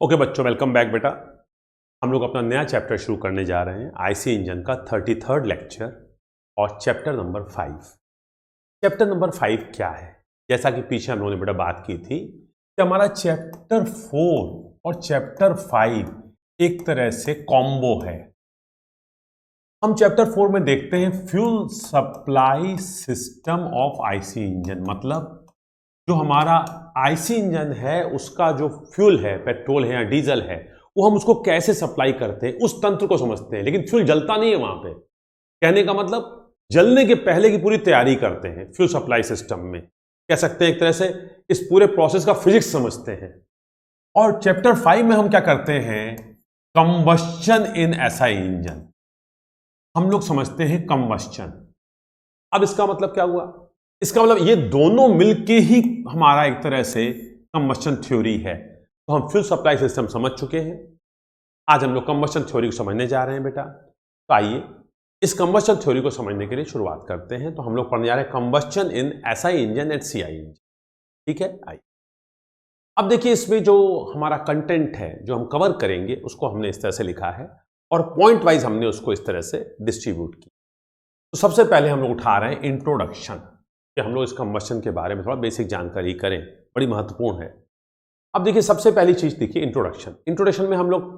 Okay बच्चों, welcome back बेटा। हम लोग अपना नया चैप्टर शुरू करने जा रहे हैं आईसी इंजन का 33rd लेक्चर और चैप्टर नंबर 5। चैप्टर नंबर 5 क्या है? जैसा कि पीछे हम लोगों ने बेटा बात की थी कि हमारा चैप्टर 4 और चैप्टर 5 एक तरह से कॉम्बो है। हम चैप्टर 4 में देखते हैं fuel supply system of IC engine, मतलब जो हमारा आईसी इंजन है उसका जो फ्यूल है, पेट्रोल है या डीजल है, वो हम उसको कैसे सप्लाई करते हैं, उस तंत्र को समझते हैं। लेकिन फ्यूल जलता नहीं है वहां पे। कहने का मतलब जलने के पहले की पूरी तैयारी करते हैं फ्यूल सप्लाई सिस्टम में। कह सकते हैं एक तरह से इस पूरे प्रोसेस का फिजिक्स समझते हैं। और चैप्टर 5 में हम क्या करते हैं? कंबस्शन इन एसआई इंजन हम लोग समझते हैं। कंबस्शन, अब इसका मतलब क्या हुआ? इसका मतलब ये दोनों मिलके ही हमारा एक तरह से कंबस्शन थ्योरी है। तो हम फ्यूल सप्लाई सिस्टम समझ चुके हैं। आज हम लोग कंबस्शन थ्योरी को समझने जा रहे हैं बेटा। तो आइए इस कंबस्शन थ्योरी को समझने के लिए शुरुआत करते हैं। तो हम लोग पढ़ने जा रहे हैं combustion in SI engine and CI engine. ठीक है, आइए। अब देखिए इसमें जो हमारा कंटेंट है जो हम कवर करेंगे उसको हमने इस तरह से लिखा है और पॉइंट वाइज हमने उसको इस तरह से डिस्ट्रीब्यूट किया। तो सबसे पहले हम लोग उठा रहे हैं इंट्रोडक्शन, कि हम लोग इस कंबस्शन के बारे में थोड़ा बेसिक जानकारी करें, बड़ी महत्वपूर्ण है। अब देखिए सबसे पहली चीज देखिए इंट्रोडक्शन। इंट्रोडक्शन में हम लोग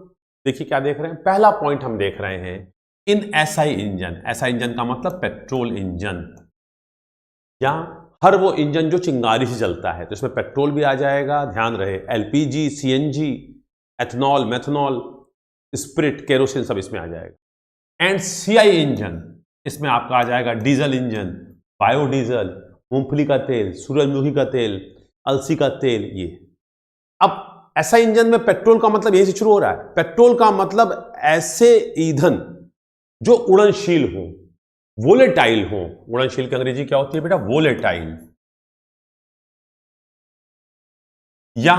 देखिए क्या देख रहे हैं? पहला पॉइंट हम देख रहे हैं in SI engine. SI engine का मतलब पेट्रोल इंजन, या हर वो इंजन जो चिंगारी से चलता है। तो इसमें पेट्रोल भी आ जाएगा, ध्यान रहे, LPG, CNG, ethanol, methanol, spirit, kerosene सब इसमें आ जाएगा। एंड सीआई इंजन, इसमें आपका आ जाएगा डीजल इंजन, बायोडीजल, मूंगफली का तेल, सूरजमुखी का तेल, अलसी का तेल। ये अब ऐसा इंजन में पेट्रोल का मतलब यही से शुरू हो रहा है। पेट्रोल का मतलब ऐसे ईंधन जो उड़नशील हो, वोलेटाइल हो। उड़नशील की अंग्रेजी क्या होती है बेटा? वोलेटाइल। या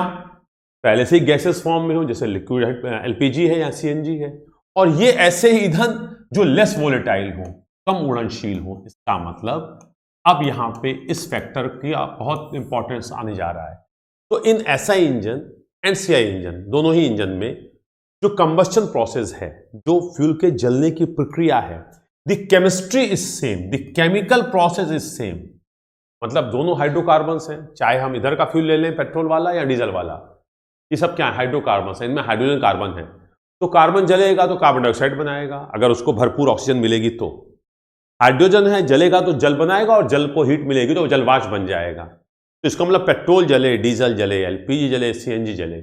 पहले से ही गैसेस फॉर्म में हो, जैसे लिक्विड एलपीजी है या सीएनजी है। और ये ऐसे ईंधन जो लेस वोलेटाइल हो, कम उड़नशील हो। इसका मतलब अब यहां पे इस फैक्टर की बहुत इंपॉर्टेंस आने जा रहा है। तो in SI engine and CI engine, दोनों ही इंजन में जो कंबस्शन प्रोसेस है, जो फ्यूल के जलने की प्रक्रिया है, the chemistry is same, the chemical process is same. मतलब दोनों हाइड्रोकार्बन्स हैं, चाहे हम इधर का फ्यूल ले लें, पेट्रोल वाला या डीजल वाला, ये सब क्या है? हाइड्रोकार्बन्स है। इनमें हाइड्रोजन कार्बन है। तो कार्बन जलेगा तो कार्बन डाइऑक्साइड बनाएगा, अगर उसको भरपूर ऑक्सीजन मिलेगी तो। हाइड्रोजन है, जलेगा तो जल बनाएगा और जल को हीट मिलेगी तो जलवाष्प बन जाएगा। तो इसका मतलब पेट्रोल जले, डीजल जले, एलपीजी जले, सीएनजी जले,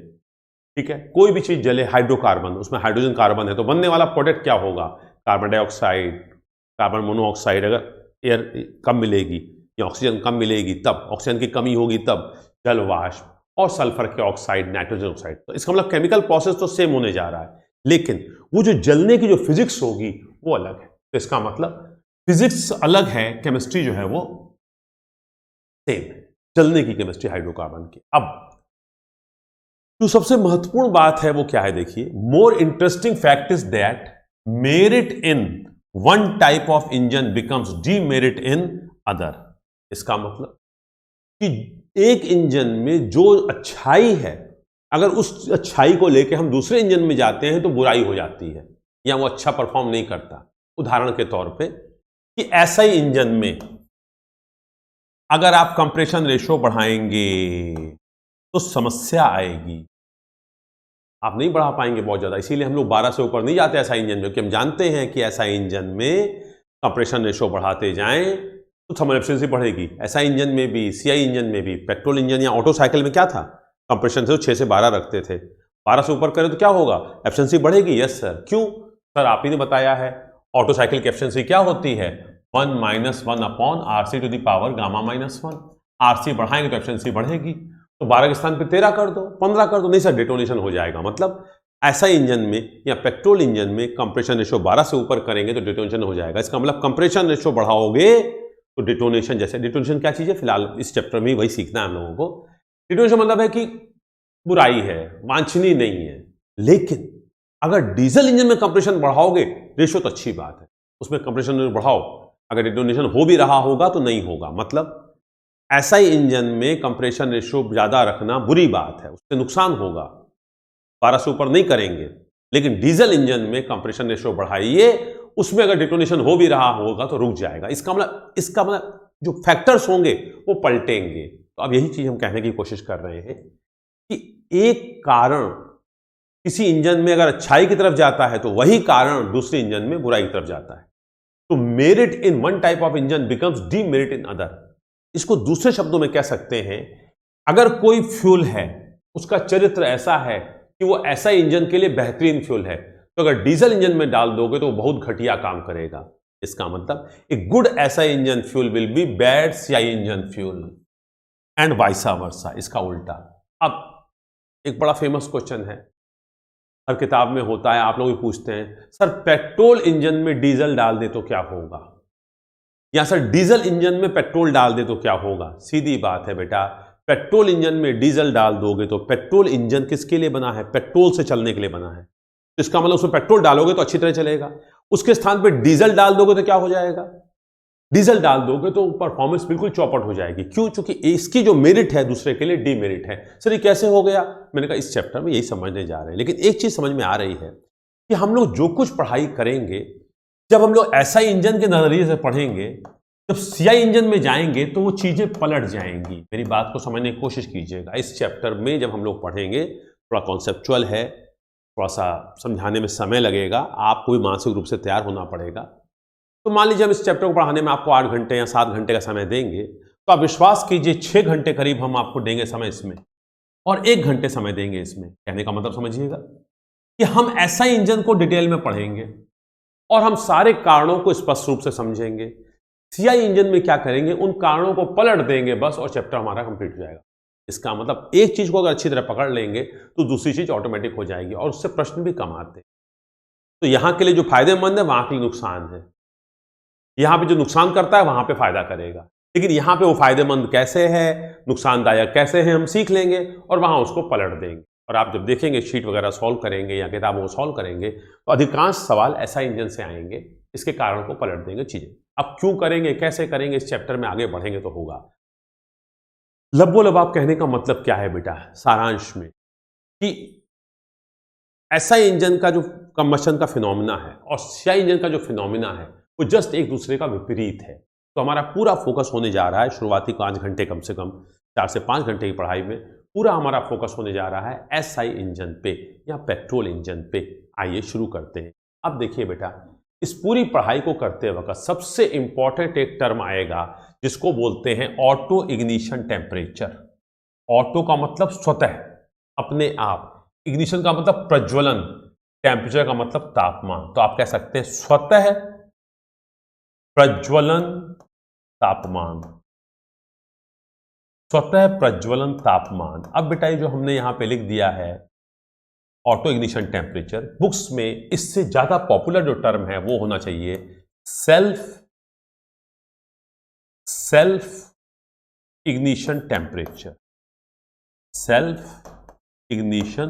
ठीक है, कोई भी चीज जले, हाइड्रोकार्बन, उसमें हाइड्रोजन कार्बन है, तो बनने वाला प्रोडक्ट क्या होगा? Carbon dioxide, carbon monoxide. अगर एयर कम मिलेगी या ऑक्सीजन कम मिलेगी तब, ऑक्सीजन की कमी होगी तब जलवाष्प, और सल्फर के ऑक्साइड, नाइट्रोजन ऑक्साइड। तो इसका मतलब केमिकल प्रोसेस तो सेम होने जा रहा है, लेकिन वो जो जलने की जो फिजिक्स होगी वो अलग है। तो इसका मतलब फिजिक्स अलग है, केमिस्ट्री जो है वो सेम है, जलने की केमिस्ट्री हाइड्रोकार्बन की। अब जो सबसे महत्वपूर्ण बात है वो क्या है? देखिए, more interesting fact is that merit in one type of engine becomes demerit in other. इसका मतलब कि एक इंजन में जो अच्छाई है, अगर उस अच्छाई को लेकर हम दूसरे इंजन में जाते हैं तो बुराई हो जाती है, या वो अच्छा परफॉर्म नहीं करता। उदाहरण के तौर पे कि ऐसा ही इंजन में अगर आप कंप्रेशन रेशो बढ़ाएंगे तो समस्या आएगी, आप नहीं बढ़ा पाएंगे बहुत ज्यादा। इसीलिए हम लोग 12 से ऊपर नहीं जाते ऐसा इंजन में, क्योंकि हम जानते हैं कि ऐसा इंजन में कंप्रेशन रेशो बढ़ाते जाएं तो थर्मल एफिशिएंसी बढ़ेगी। ऐसा इंजन में भी, सीआई इंजन में भी, पेट्रोल इंजन या ऑटो साइकिल में क्या था? कंप्रेशन से 6 से 12 रखते थे। 12 से ऊपर करें तो क्या होगा? एफिशिएंसी बढ़ेगी। Yes sir. क्यों सर? आप ही ने बताया है। ऑटो साइकिल की एफिशिएंसी क्या होती है? 1 - 1 upon RC to the power gamma -1। RC बढ़ाएंगे तो एफिशिएंसी बढ़ेगी। तो 12 के स्थान पे 13 कर दो, 15 कर दो। नहीं सर, डिटोनेशन हो जाएगा। मतलब ऐसा इंजन में या पेट्रोल इंजन में कंप्रेशन रेशो 12 से ऊपर करेंगे तो डिटोनेशन हो जाएगा। इसका मतलब कंप्रेशन रेशो बढ़ाओगे तो डिटोनेशन, जैसे डिटोनेशन क्या चीज है, फिलहाल इस चैप्टर में वही सीखना है हम लोगों को। डिटोनेशन मतलब है कि बुराई है, वांछनीय नहीं है। लेकिन अगर डीजल इंजन में कंप्रेशन बढ़ाओगे, रेशो तो अच्छी बात है, उसमें कंप्रेशन बढ़ाओ, अगर डिटोनेशन हो भी रहा होगा तो नहीं होगा। मतलब ऐसा ही इंजन में कंप्रेशन रेशियो ज्यादा रखना बुरी बात है, उससे नुकसान होगा। 12 से ऊपर नहीं करेंगे, लेकिन डीजल इंजन में कंप्रेशन रेशियो बढ़ाइए, उसमें अगर डिटोनेशन हो भी रहा होगा तो रुक जाएगा। इसका मतलब जो फैक्टर्स होंगे वो पलटेंगे। तो अब यही चीज हम कहने की कोशिश कर रहे हैं कि एक कारण किसी इंजन में अगर अच्छाई की तरफ जाता है तो वही कारण दूसरे इंजन में बुराई की तरफ जाता है। तो merit in one type of engine becomes demerit in other. इसको दूसरे शब्दों में कह सकते हैं, अगर कोई फ्यूल है उसका चरित्र ऐसा है कि वो ऐसा इंजन के लिए बेहतरीन फ्यूल है, तो अगर डीजल इंजन में डाल दोगे तो वो बहुत घटिया काम करेगा। इसका मतलब एक गुड ऐसा engine fuel will be bad CI engine fuel and vice versa, इसका उल्टा। अब एक बड़ा फेमस क्वेश्चन है, हर किताब में होता है, आप लोग भी पूछते हैं, सर पेट्रोल इंजन में डीजल डाल दे तो क्या होगा, या सर डीजल इंजन में पेट्रोल डाल दे तो क्या होगा। सीधी बात है बेटा, पेट्रोल इंजन में डीजल डाल दोगे तो पेट्रोल इंजन किसके लिए बना है, पेट्रोल से चलने के लिए बना है। तो इसका मतलब उसमें पेट्रोल डालोगे तो अच्छी तरह चलेगा, उसके स्थान पर डीजल डाल दोगे तो क्या हो जाएगा, डीजल डाल दोगे तो परफॉर्मेंस बिल्कुल चौपट हो जाएगी। क्यों? क्योंकि इसकी जो मेरिट है दूसरे के लिए डीमेरिट है। सर ये कैसे हो गया? मैंने कहा इस चैप्टर में यही समझने जा रहे हैं, लेकिन एक चीज समझ में आ रही है कि हम लोग जो कुछ पढ़ाई करेंगे, जब हम लोग एसआई इंजन के नजरिए से पढ़ेंगे, जब सीआई इंजन में जाएंगे तो वो चीजें पलट जाएंगी। मेरी बात को समझने की कोशिश कीजिएगा। इस चैप्टर में जब हम लोग पढ़ेंगे, थोड़ा कॉन्सेप्चुअल है, थोड़ा सा समझाने में समय लगेगा, आपको भी मानसिक रूप से तैयार होना पड़ेगा। तो मान लीजिए हम इस चैप्टर को पढ़ाने में आपको 8 घंटे या 7 घंटे का समय देंगे, तो आप विश्वास कीजिए 6 घंटे करीब हम आपको देंगे समय इसमें, और 1 घंटे समय देंगे इसमें। कहने का मतलब समझिएगा कि हम ऐसा इंजन को डिटेल में पढ़ेंगे और हम सारे कारणों को स्पष्ट रूप से समझेंगे। सीआई इंजन में क्या करेंगे, उन कारणों को पलट देंगे बस, और चैप्टर हमारा कंप्लीट हो जाएगा। इसका मतलब एक चीज को अगर अच्छी तरह पकड़ लेंगे तो दूसरी चीज ऑटोमेटिक हो जाएगी, और उससे प्रश्न भी कम आते। तो यहां के लिए जो फायदेमंद है वहां के लिए नुकसान है, यहां पे जो नुकसान करता है वहां पे फायदा करेगा। लेकिन यहां पे वो फायदेमंद कैसे है, नुकसानदायक कैसे है, हम सीख लेंगे और वहां उसको पलट देंगे। और आप जब देखेंगे शीट वगैरह सॉल्व करेंगे या किताबों को सॉल्व करेंगे, तो अधिकांश सवाल ऐसा इंजन से आएंगे, इसके कारण को पलट देंगे चीजें। अब क्यों करेंगे, कैसे करेंगे, इस चैप्टर में आगे बढ़ेंगे तो होगा। लबोलबाब कहने का मतलब क्या है बेटा, सारांश में, कि ऐसा इंजन का जो कंबशन का फिनोमिना है और सीआई इंजन का जो फिनोमिना है वो जस्ट एक दूसरे का विपरीत है। तो हमारा पूरा फोकस होने जा रहा है शुरुआती 5 घंटे, कम से कम 4 से 5 घंटे की पढ़ाई में पूरा हमारा फोकस होने जा रहा है एसआई इंजन पे या पेट्रोल इंजन पे। आइए शुरू करते हैं। अब देखिए बेटा, इस पूरी पढ़ाई को करते वक्त सबसे इंपॉर्टेंट एक टर्म आएगा जिसको बोलते हैं ऑटो इग्निशन टेम्परेचर। ऑटो का मतलब स्वतः, अपने आप, इग्निशन का मतलब प्रज्वलन, टेम्परेचर का मतलब तापमान। तो आप कह सकते हैं स्वतः प्रज्वलन तापमान, स्वतः प्रज्वलन तापमान। अब बेटा ये जो हमने यहां पे लिख दिया है ऑटो इग्निशन टेम्परेचर, बुक्स में इससे ज्यादा पॉपुलर जो टर्म है वो होना चाहिए self ignition temperature. Self ignition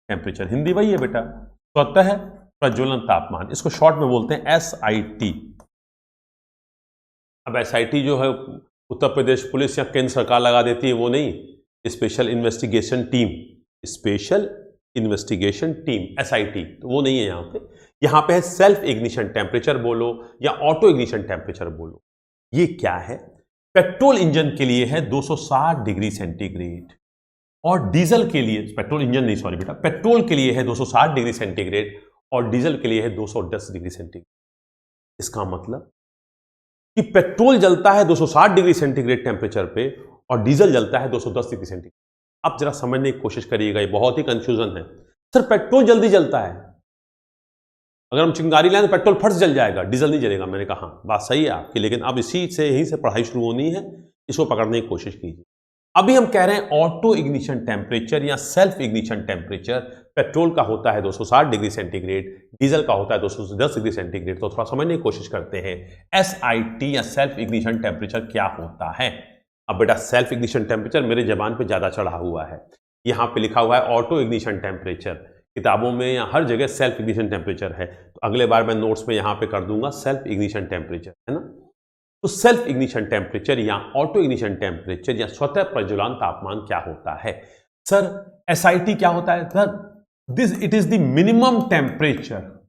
temperature Hindi वही है बेटा, स्वतः प्रज्वलन तापमान। इसको शॉर्ट में बोलते हैं एसआईटी। अब एसआईटी जो है उत्तर प्रदेश पुलिस या केंद्र सरकार लगा देती है, वो नहीं, special investigation team, special investigation team, SIT, तो वो नहीं है यहां पे। यहां पे है सेल्फ इग्निशन टेम्परेचर बोलो या ऑटो इग्निशन टेम्परेचर बोलो। ये क्या है? पेट्रोल इंजन के लिए है 260 डिग्री सेंटीग्रेड, और डीजल के लिए, पेट्रोल इंजन नहीं सॉरी बेटा, पेट्रोल के लिए है 260 डिग्री सेंटीग्रेड और डीजल के लिए है 210 डिग्री सेंटीग्रेड। इसका मतलब कि पेट्रोल जलता है 260 डिग्री सेंटीग्रेड टेम्परेचर पे और डीजल जलता है 210 डिग्री सेंटीग्रेड। अब जरा समझने की कोशिश करिएगा, ये बहुत ही कंफ्यूजन है। सर पेट्रोल जल्दी जलता है, अगर हम चिंगारी लाएं तो पेट्रोल फट जल जाएगा, डीजल नहीं जलेगा। मैंने कहा बात सही है आपकी, लेकिन अब इसी से यहीं से पढ़ाई शुरू होनी है, इसको पकड़ने की कोशिश कीजिए। अभी हम कह रहे हैं ऑटो इग्निशन टेम्परेचर या सेल्फ इग्निशन टेम्परेचर। पेट्रोल का होता है 260 डिग्री सेंटीग्रेड, डीजल का होता है 210 डिग्री सेंटीग्रेड। तो थोड़ा समझने की कोशिश करते हैं एसआईटी या सेल्फ इग्निशन टेम्परेचर क्या होता है। अब बेटा सेल्फ इग्निशन टेम्परेचर मेरे जबान पे ज्यादा चढ़ा हुआ है, यहां पे लिखा हुआ है ऑटो इग्निशन टेम्परेचर, किताबों में या हर जगह सेल्फ इग्निशन टेम्परेचर है। तो अगले बार मैं नोट्स में यहां पे कर दूंगा सेल्फ इग्निशन टेम्परेचर, है ना। तो सेल्फ इग्निशन टेम्परेचर या ऑटो इग्निशन टेम्परेचर या स्वतः प्रज्वलन तापमान क्या होता है? सर एसआईटी क्या होता है? Sir it is the minimum temperature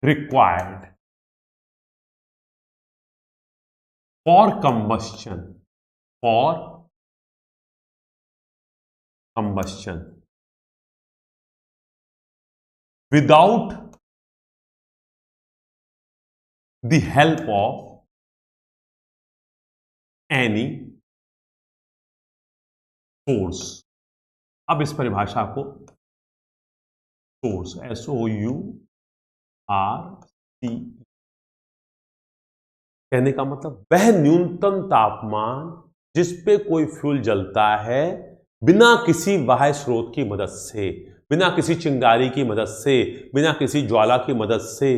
required for combustion without the help of any source। अब इस परिभाषा को सोर्स SOURCE कहने का मतलब वह न्यूनतम तापमान जिस पे कोई फ्यूल जलता है बिना किसी बाह्य स्रोत की मदद से, बिना किसी चिंगारी की मदद से, बिना किसी ज्वाला की मदद से,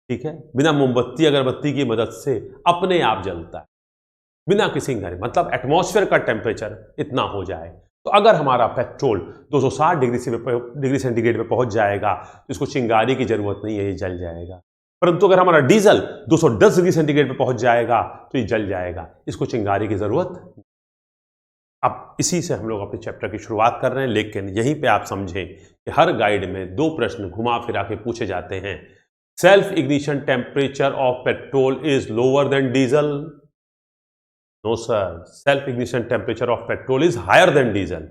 ठीक है, बिना मोमबत्ती अगरबत्ती की मदद से अपने आप जलता है, बिना किसी चिंगारी। मतलब एटमॉस्फेयर का टेम्परेचर इतना हो जाए। तो अगर हमारा पेट्रोल 260 डिग्री सेंटीग्रेड पे पहुंच जाएगा तो इसको चिंगारी की जरूरत नहीं है, ये जल जाएगा। परंतु अगर हमारा डीजल 210 डिग्री सेंटीग्रेड पे पहुंच जाएगा तो ये जल जाएगा, इसको चिंगारी की जरूरत। अब इसी से हम लोग अपने चैप्टर की शुरुआत कर रहे हैं, लेकिन यहीं पे आप समझें कि हर गाइड में 2 प्रश्न घुमा फिरा के पूछे जाते हैं। Self ignition temperature of petrol is lower than diesel? No sir, self ignition temperature of petrol is higher than diesel.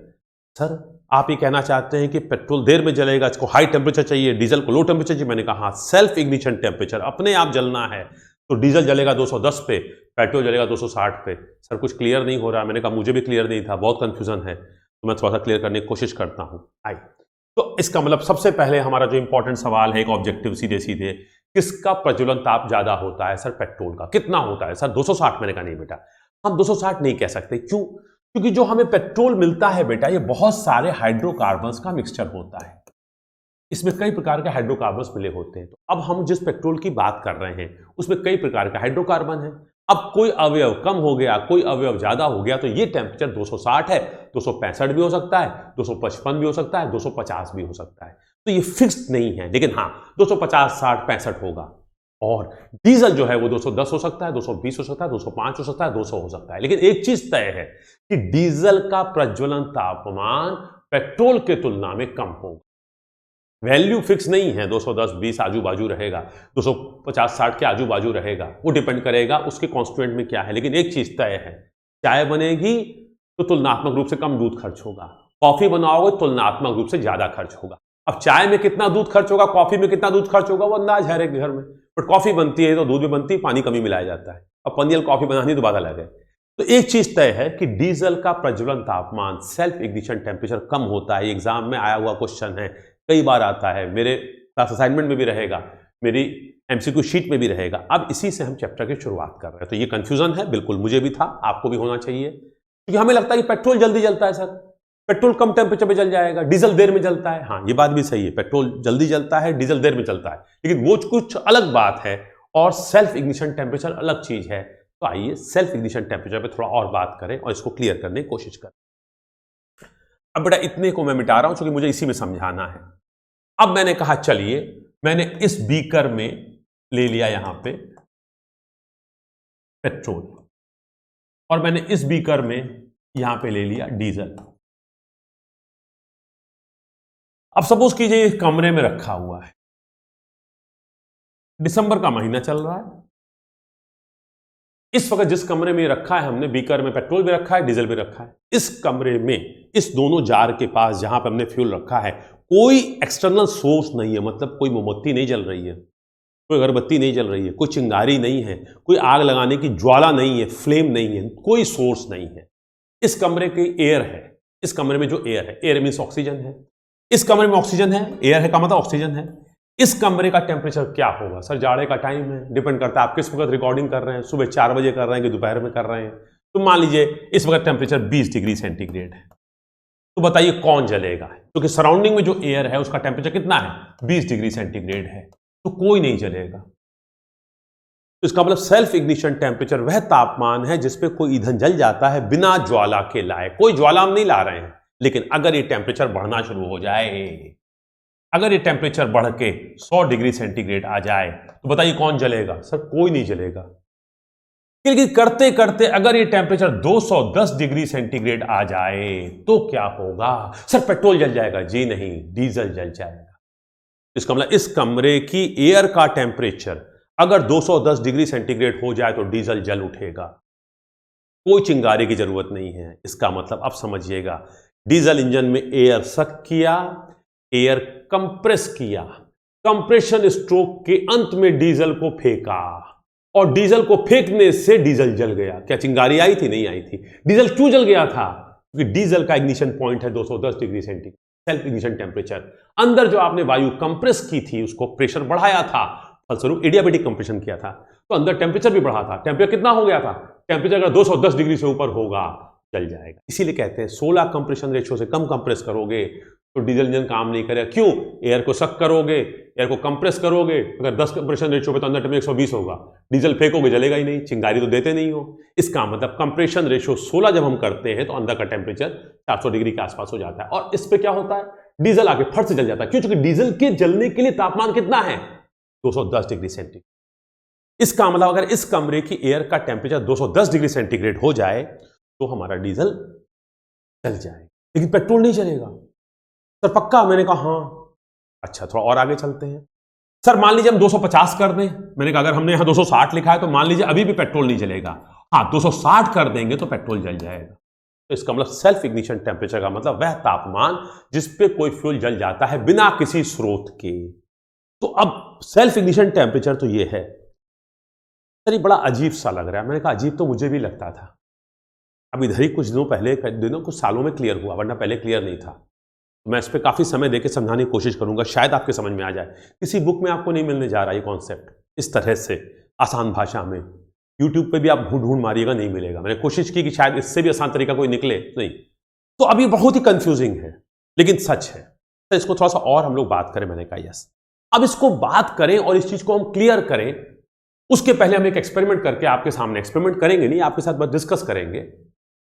Sir आप ये कहना चाहते हैं कि पेट्रोल देर में जलेगा, इसको हाई टेम्परेचर चाहिए, डीजल को लो टेम्परेचर चाहिए। मैंने कहा सेल्फ इग्निशन टेम्परेचर अपने आप जलना है तो डीजल जलेगा 210 पे, पेट्रोल जलेगा 260 पे। सर कुछ क्लियर नहीं हो रहा। मैंने कहा मुझे भी क्लियर नहीं था, बहुत कंफ्यूजन है, तो मैं थोड़ा सा क्लियर करने की कोशिश करता हूं। आई तो इसका मतलब सबसे पहले हमारा जो इंपॉर्टेंट सवाल है, एक ऑब्जेक्टिव सीधे सीधे, किसका प्रज्वलन ताप ज्यादा होता है? सर पेट्रोल का। कितना होता है? सर 260। मैंने कहा नहीं बेटा, हम 260 नहीं कह सकते। क्यों? क्योंकि जो हमें पेट्रोल मिलता है बेटा, ये बहुत सारे हाइड्रोकार्बन्स का मिक्सचर होता है, इसमें कई प्रकार के हाइड्रोकार्बन्स मिले होते हैं। तो अब हम जिस पेट्रोल की बात कर रहे हैं उसमें कई प्रकार के हाइड्रोकार्बन हैं। अब कोई अवयव कम हो गया, कोई अवयव ज्यादा हो गया, तो ये टेम्परेचर 260 है, 265 भी हो सकता है, 255 भी हो सकता है, 250 भी हो सकता है। तो ये फिक्स्ड नहीं है, लेकिन हाँ 250, 60, 65 होगा। और डीजल जो है वो 210 हो सकता है, 220 हो सकता है, 205 हो सकता है, 200 हो सकता है। लेकिन एक चीज तय है कि डीजल का प्रज्वलन तापमान पेट्रोल के तुलना में कम होगा। वैल्यू फिक्स नहीं है, 210, 20 आजू बाजू रहेगा, 250, 60 के आजू बाजू रहेगा, वो डिपेंड करेगा उसके कॉन्स्टिट्यूएंट में क्या है। लेकिन एक चीज तय है, चाय बनेगी तो तुलनात्मक रूप से कम दूध खर्च होगा, कॉफी बनाओगे तुलनात्मक रूप से ज्यादा खर्च होगा। अब चाय में कितना दूध खर्च होगा, कॉफी में कितना दूध खर्च होगा, वो अंदाज है एक घर में। बट कॉफी बनती है तो दूध भी बनती है, पानी कमी मिलाया जाता है। अब पनियल कॉफी बनानी तो बात अलग है। तो एक चीज तय है कि डीजल का प्रज्वलन तापमान, सेल्फ इग्निशन टेम्परेचर कम होता है। एग्जाम में आया हुआ क्वेश्चन है, कई बार आता है, मेरे क्लास असाइनमेंट में भी रहेगा, मेरी एमसीक्यू शीट में भी रहेगा। अब इसी से हम चैप्टर की शुरुआत कर रहे हैं। तो ये कंफ्यूजन है, बिल्कुल मुझे भी था, आपको भी होना चाहिए, क्योंकि हमें लगता है कि पेट्रोल जल्दी जलता है। सर पेट्रोल कम टेम्परेचर पे जल जाएगा, डीजल देर में जलता है। हाँ ये बात भी सही है, पेट्रोल जल्दी जलता है, डीजल देर में जलता है, लेकिन वो कुछ अलग बात है और सेल्फ इग्निशन टेम्परेचर अलग चीज है। तो आइए सेल्फ इग्निशन टेम्परेचर पे थोड़ा और बात करें और इसको क्लियर करने की कोशिश करें। अब बेटा इतने को मैं मिटा रहा हूं क्योंकि मुझे इसी में समझाना है। अब मैंने कहा चलिए, मैंने इस बीकर में ले लिया यहां पे पेट्रोल और मैंने इस बीकर में यहां पे ले लिया डीजल। अब सपोज कीजिए कमरे में रखा हुआ है, दिसंबर का महीना चल रहा है। इस वक्त जिस कमरे में रखा है हमने, बीकर में पेट्रोल भी रखा है, डीजल भी रखा है। इस कमरे में, इस दोनों जार के पास जहां पे हमने फ्यूल रखा है, कोई एक्सटर्नल सोर्स नहीं है। मतलब कोई मोमबत्ती नहीं जल रही है, कोई अगरबत्ती नहीं जल रही है, कोई चिंगारी नहीं है, कोई आग लगाने की ज्वाला नहीं है, फ्लेम नहीं है, कोई सोर्स नहीं है। इस कमरे की एयर है, इस कमरे में जो एयर है, एयर मीन्स ऑक्सीजन है, इस कमरे में ऑक्सीजन है, एयर है का मतलब ऑक्सीजन है। इस कमरे का टेम्परेचर क्या होगा? सर जाड़े का टाइम है, डिपेंड करता है आप किस वक्त रिकॉर्डिंग कर रहे हैं, सुबह 4 बजे कर रहे हैं कि दोपहर में कर रहे हैं। तो मान लीजिए इस वक्त टेम्परेचर 20 डिग्री सेंटीग्रेड है। तो बताइए कौन जलेगा? क्योंकि सराउंडिंग में जो एयर है उसका टेम्परेचर कितना है? 20 डिग्री सेंटीग्रेड है, तो कोई नहीं जलेगा। तो इसका मतलब सेल्फ इग्निशन टेम्परेचर वह तापमान है जिसपे कोई ईंधन जल जाता है बिना ज्वाला के लाए। कोई ज्वाला हम नहीं ला रहे हैं, लेकिन अगर ये टेम्परेचर बढ़ना शुरू हो जाए, अगर ये टेम्परेचर बढ़ के 100 डिग्री सेंटीग्रेड आ जाए, तो बताइए कौन जलेगा? सर कोई नहीं जलेगा। क्योंकि करते करते अगर ये टेम्परेचर 210 डिग्री सेंटीग्रेड आ जाए तो क्या होगा? सर पेट्रोल जल जाएगा। जी नहीं, डीजल जल जाएगा। इसका मतलब इस कमरे की एयर का टेम्परेचर अगर 210 डिग्री सेंटीग्रेड हो जाए तो डीजल जल उठेगा। कोई चिंगारी की जरूरत नहीं है। इसका मतलब अब समझिएगा, डीजल इंजन में एयर सक किया, एयर कंप्रेस किया, कंप्रेशन स्ट्रोक के अंत में डीजल को फेंका और डीजल को फेंकने से डीजल जल गया। क्या चिंगारी आई थी? नहीं आई थी। डीजल क्यों जल गया था? क्योंकि डीजल का इग्निशन पॉइंट है 210 degree centigrade, self ignition temperature. अंदर जो आपने वायु कंप्रेस की थी उसको प्रेशर बढ़ाया था, फलस्वरूप एडियाबेटिक कंप्रेशन किया था, तो अंदर टेम्परेचर भी बढ़ा था। टेम्परेचर कितना हो गया था? टेम्परेचर अगर 210 डिग्री से ऊपर होगा जल जाएगा। इसीलिए कहते हैं 16 कंप्रेशन रेशियो से कम कंप्रेस करोगे तो डीजल इंजन काम नहीं करेगा। क्यों? एयर को सक करोगे, एयर को कंप्रेस करोगे, अगर 10 कंप्रेशन रेशियो पे तो अंदर टेम्परेचर 120 होगा, डीजल फेंकोगे जलेगा ही नहीं, चिंगारी तो देते नहीं हो। इसका मतलब कंप्रेशन रेशियो 16 जब हम करते हैं तो अंदर का टेम्परेचर 400 डिग्री के आसपास हो जाता है। और इस पे क्या होता है? डीजल आगे फट से जल जाता है। क्यों? क्योंकि डीजल के जलने के लिए तापमान कितना है? 210 डिग्री सेंटीग्रेड। इसका मतलब अगर इस कमरे की एयर का टेम्परेचर 210 डिग्री सेंटीग्रेड हो जाए तो हमारा डीजल जल जाए, लेकिन पेट्रोल नहीं जलेगा। सर पक्का? मैंने कहा हाँ। अच्छा, थोड़ा और आगे चलते हैं। सर मान लीजिए हम 250 कर दें। मैंने कहा अगर हमने यहां 260 लिखा है तो मान लीजिए अभी भी पेट्रोल नहीं जलेगा। हाँ, 260 कर देंगे तो पेट्रोल जल जाएगा। तो इसका मतलब सेल्फ इग्निशन टेम्परेचर का मतलब वह तापमान जिस पे कोई फ्यूल जल जाता है बिना किसी स्रोत के। तो अब सेल्फ इग्निशन टेम्परेचर तो ये है। सर ये बड़ा अजीब सा लग रहा है। मैंने कहा अजीब तो मुझे भी लगता था। अब इधर ही कुछ कुछ सालों में क्लियर हुआ, वरना पहले क्लियर नहीं था। मैं इस पर काफ़ी समय देकर समझाने की कोशिश करूंगा, शायद आपके समझ में आ जाए। किसी बुक में आपको नहीं मिलने जा रहा ये कॉन्सेप्ट इस तरह से आसान भाषा में। यूट्यूब पे भी आप ढूंढ मारिएगा, नहीं मिलेगा। मैंने कोशिश की कि शायद इससे भी आसान तरीका कोई निकले, नहीं। तो अभी बहुत ही कंफ्यूजिंग है, लेकिन सच है। तो इसको थोड़ा सा और हम लोग बात करें। मैंने कहा यस, अब इसको बात करें और इस चीज को हम क्लियर करें। उसके पहले हम एक एक्सपेरिमेंट करके आपके सामने, एक्सपेरिमेंट करेंगे नहीं, आपके साथ बस डिस्कस करेंगे,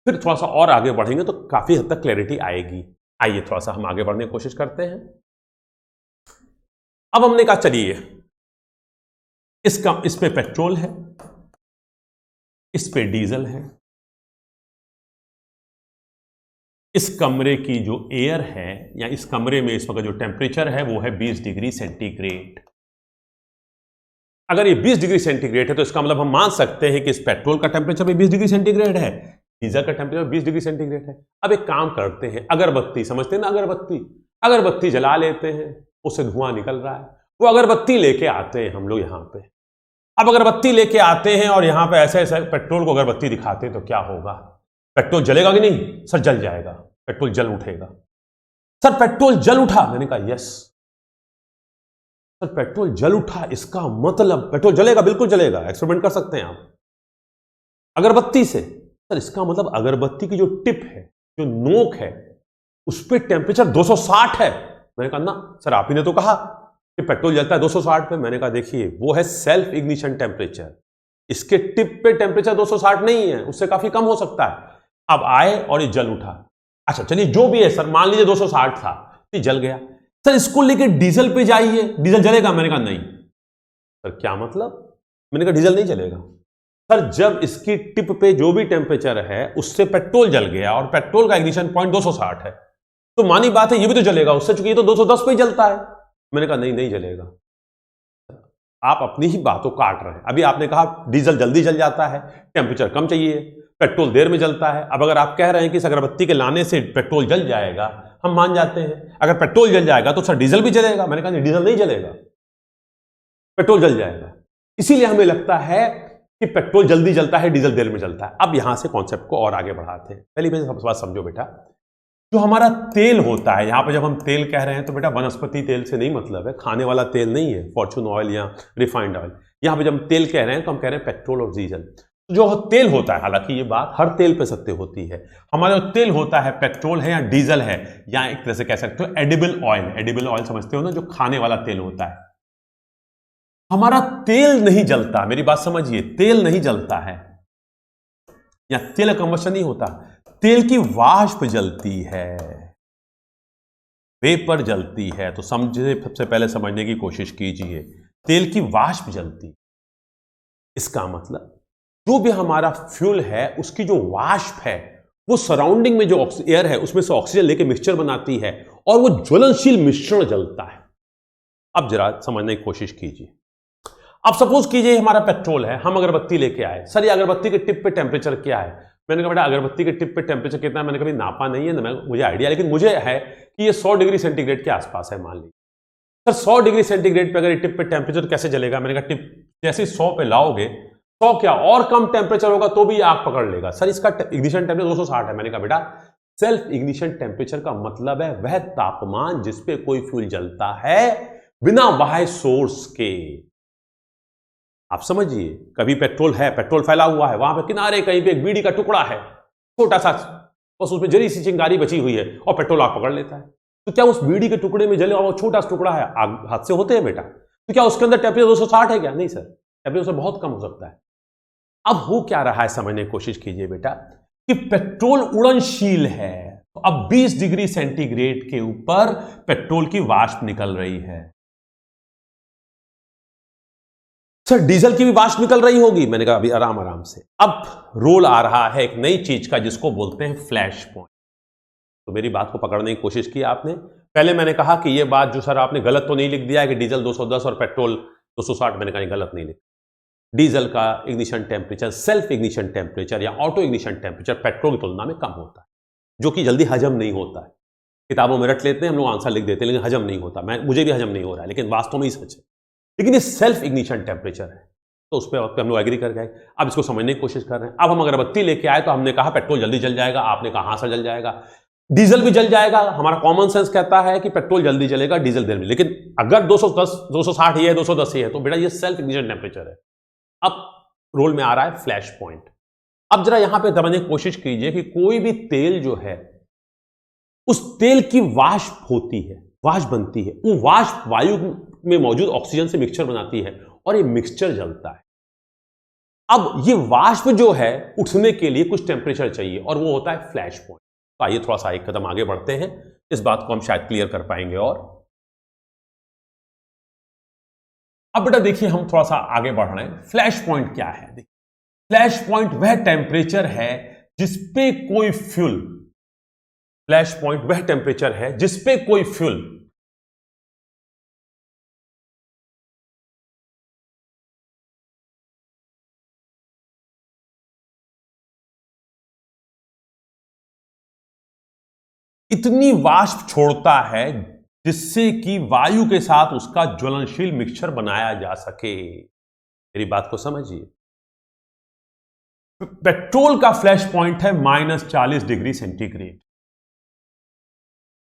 फिर थोड़ा सा और आगे बढ़ेंगे तो काफी हद तक क्लैरिटी आएगी। आइए थोड़ा सा हम आगे बढ़ने की कोशिश करते हैं। अब हमने कहा चलिए इस पे पेट्रोल है, इस पे डीजल है, इस कमरे की जो एयर है या इस कमरे में इस वक्त जो टेम्परेचर है वो है 20 डिग्री सेंटीग्रेड। अगर ये 20 डिग्री सेंटीग्रेड है तो इसका मतलब हम मान सकते हैं कि इस पेट्रोल का टेम्परेचर भी 20 डिग्री सेंटीग्रेड है, डीजल का टेम्परेचर 20 डिग्री सेंटीग्रेड है। अब एक काम करते हैं, अगरबत्ती समझते हैं ना, अगरबत्ती जला लेते हैं, उससे धुआं निकल रहा है। वो अगरबत्ती लेके आते हैं हम लोग यहां पे। अब अगरबत्ती लेके आते हैं और यहां पे ऐसे ऐसे पेट्रोल को अगरबत्ती दिखाते हैं तो क्या होगा? पेट्रोल जलेगा कि नहीं? सर जल जाएगा, पेट्रोल जल उठेगा। सर पेट्रोल जल उठा? मैंने कहा यस। सर पेट्रोल जल उठा इसका मतलब पेट्रोल जलेगा? बिल्कुल जलेगा, एक्सपेरिमेंट कर सकते हैं आप अगरबत्ती से। सर इसका मतलब अगरबत्ती की जो टिप है, जो नोक है, उस पर टेम्परेचर 260 है। मैंने कहा ना सर, आप ही ने तो कहा कि पेट्रोल जलता है 260 पे। मैंने कहा देखिए वो है सेल्फ इग्निशन टेम्परेचर, इसके टिप पे टेम्परेचर 260 नहीं है, उससे काफी कम हो सकता है। अब आए और ये जल उठा। अच्छा चलिए जो भी है सर, मान लीजिए 260 था, ये जल गया। सर इसको लेके डीजल पे जाइए, डीजल जलेगा? मैंने कहा नहीं। सर क्या मतलब? मैंने कहा डीजल नहीं जलेगा। सर जब इसकी टिप पे जो भी टेम्परेचर है उससे पेट्रोल जल गया और पेट्रोल का इग्निशन पॉइंट 260 है, तो मानी बात है ये भी तो जलेगा उससे, चूंकि ये तो 210 पे ही जलता है। मैंने कहा नहीं, नहीं जलेगा। आप अपनी ही बातों काट रहे हैं। अभी आपने कहा डीजल जल्दी जल जाता है, टेम्परेचर कम चाहिए, पेट्रोल देर में जलता है। अब अगर आप कह रहे हैं कि इस अगरबत्ती के लाने से पेट्रोल जल जाएगा, हम मान जाते हैं। अगर पेट्रोल जल जाएगा तो सर डीजल भी जलेगा? मैंने कहा नहीं, डीजल नहीं जलेगा, पेट्रोल जल जाएगा। इसीलिए हमें लगता है कि पेट्रोल जल्दी जलता है, डीजल देर में जलता है। अब यहां से कॉन्सेप्ट को और आगे बढ़ाते हैं। पहली बात समझो बेटा, जो हमारा तेल होता है, यहां पर जब हम तेल कह रहे हैं तो बेटा वनस्पति तेल से नहीं मतलब है, खाने वाला तेल नहीं है, फॉर्चून ऑयल या रिफाइंड ऑयल। यहां पर जब हम तेल कह रहे हैं तो हम कह रहे हैं पेट्रोल और डीजल। जो तेल होता है, हालांकि ये बात हर तेल पे सत्य होती है, हमारा जो तेल होता है पेट्रोल है या डीजल है, या एक तरह से कह सकते हो एडिबल ऑयल। एडिबल ऑयल समझते हो ना, जो खाने वाला तेल होता है। हमारा तेल नहीं जलता, मेरी बात समझिए, तेल नहीं जलता है या तेल कंबशन नहीं होता, तेल की वाष्प जलती है, वेपर जलती है। तो समझे, सबसे पहले समझने की कोशिश कीजिए, तेल की वाष्प जलती। इसका मतलब जो भी हमारा फ्यूल है उसकी जो वाष्प है वो सराउंडिंग में जो एयर है उसमें से ऑक्सीजन लेके मिक्सचर बनाती है और वो ज्वलनशील मिश्रण जलता है। अब जरा समझने की कोशिश कीजिए। अब सपोज कीजिए हमारा पेट्रोल है, हम अगरबत्ती लेके आए। सर ये अगरबत्ती के टिप पे टेम्परेचर क्या है? मैंने कहा बेटा अगरबत्ती के टिप पे टेम्परेचर कितना है मैंने कभी नापा नहीं है ना, मुझे आइडिया, लेकिन मुझे है कि ये 100 डिग्री सेंटीग्रेड के आसपास है मान लीजिए। सर 100 डिग्री सेंटीग्रेड पे अगर टिप पे टेम्परेचर कैसे जलेगा? मैंने कहा टिप जैसे 100 पे लाओगे, 100 क्या और कम टेम्परेचर होगा तो भी आग पकड़ लेगा। सर इसका इग्निशन टेम्परेचर 260 है। मैंने कहा बेटा सेल्फ इग्निशन टेम्परेचर का मतलब है वह तापमान जिसपे कोई फ्यूल जलता है बिना बाह्य सोर्स के। आप समझिए, कभी पेट्रोल है, पेट्रोल फैला हुआ है, वहां पे किनारे कहीं पे एक बीड़ी का टुकड़ा है छोटा सा, बस उसमें जरी सी चिंगारी बची हुई है और पेट्रोल आग पकड़ लेता है। तो क्या उस बीड़ी के टुकड़े में जले और छोटा सा टुकड़ा है, आग हादसे होते हैं बेटा। तो क्या उसके अंदर टेम्परेचर 260 है क्या? नहीं सर, टेम्परेचर बहुत कम हो सकता है। अब हो क्या रहा है समझने की कोशिश कीजिए बेटा कि पेट्रोल उड़नशील है, तो अब 20 डिग्री सेंटीग्रेड के ऊपर पेट्रोल की वाष्प निकल रही है। सर डीजल की भी वाष्प निकल रही होगी। मैंने कहा अभी आराम आराम से। अब रोल आ रहा है एक नई चीज का जिसको बोलते हैं फ्लैश पॉइंट। तो मेरी बात को पकड़ने की कोशिश की आपने। पहले मैंने कहा कि यह बात जो सर आपने गलत तो नहीं लिख दिया है कि डीजल 210 और पेट्रोल 260। मैंने कहा गलत नहीं लिखा। डीजल का ignition temperature, self ignition temperature या ऑटो इग्निशन टेम्परेचर पेट्रोल की तुलना में कम होता है, जो कि जल्दी हजम नहीं होता है। किताबों में रट लेते हैं हम लोग, आंसर लिख देते हैं, लेकिन हजम नहीं होता। मुझे भी हजम नहीं हो रहा है, लेकिन वास्तव में ही सच है। लेकिन ये सेल्फ इग्निशन टेम्परेचर है, तो उस पर हम लोग एग्री कर गए। अब इसको समझने की कोशिश कर रहे हैं। अब हम अगरबत्ती लेके आए तो हमने कहा पेट्रोल जल्दी जल जाएगा, आपने कहा हाँ सर जल जाएगा। डीजल भी जल जाएगा, हमारा कॉमन सेंस कहता है कि पेट्रोल जल्दी जलेगा, डीजल देर में। लेकिन अगर 210 260 ही है, 210 ही है, तो बेटा ये सेल्फ इग्निशन टेम्परेचर है। अब रोल में आ रहा है फ्लैश पॉइंट। अब जरा यहां पे समझने की कोशिश कीजिए कि कोई भी तेल जो है उस तेल की वाष्प होती है, वाष्प बनती है, वो वाष्प वायु में मौजूद ऑक्सीजन से मिक्सचर बनाती है और ये मिक्सचर जलता है। अब ये वाष्प जो है उठने के लिए कुछ टेम्परेचर चाहिए और वो होता है फ्लैश पॉइंट। तो आइए थोड़ा सा एक कदम आगे बढ़ते हैं, इस बात को हम शायद क्लियर कर पाएंगे। और अब बेटा देखिए हम थोड़ा सा आगे बढ़ रहे हैं। फ्लैश पॉइंट क्या है? देखिए फ्लैश पॉइंट वह टेम्परेचर है जिसपे कोई फ्यूल, फ्लैश पॉइंट वह टेम्परेचर है जिसपे कोई फ्यूल इतनी वाष्प छोड़ता है जिससे कि वायु के साथ उसका ज्वलनशील मिक्सचर बनाया जा सके। मेरी बात को समझिए। पेट्रोल का फ्लैश पॉइंट है -40 डिग्री सेंटीग्रेड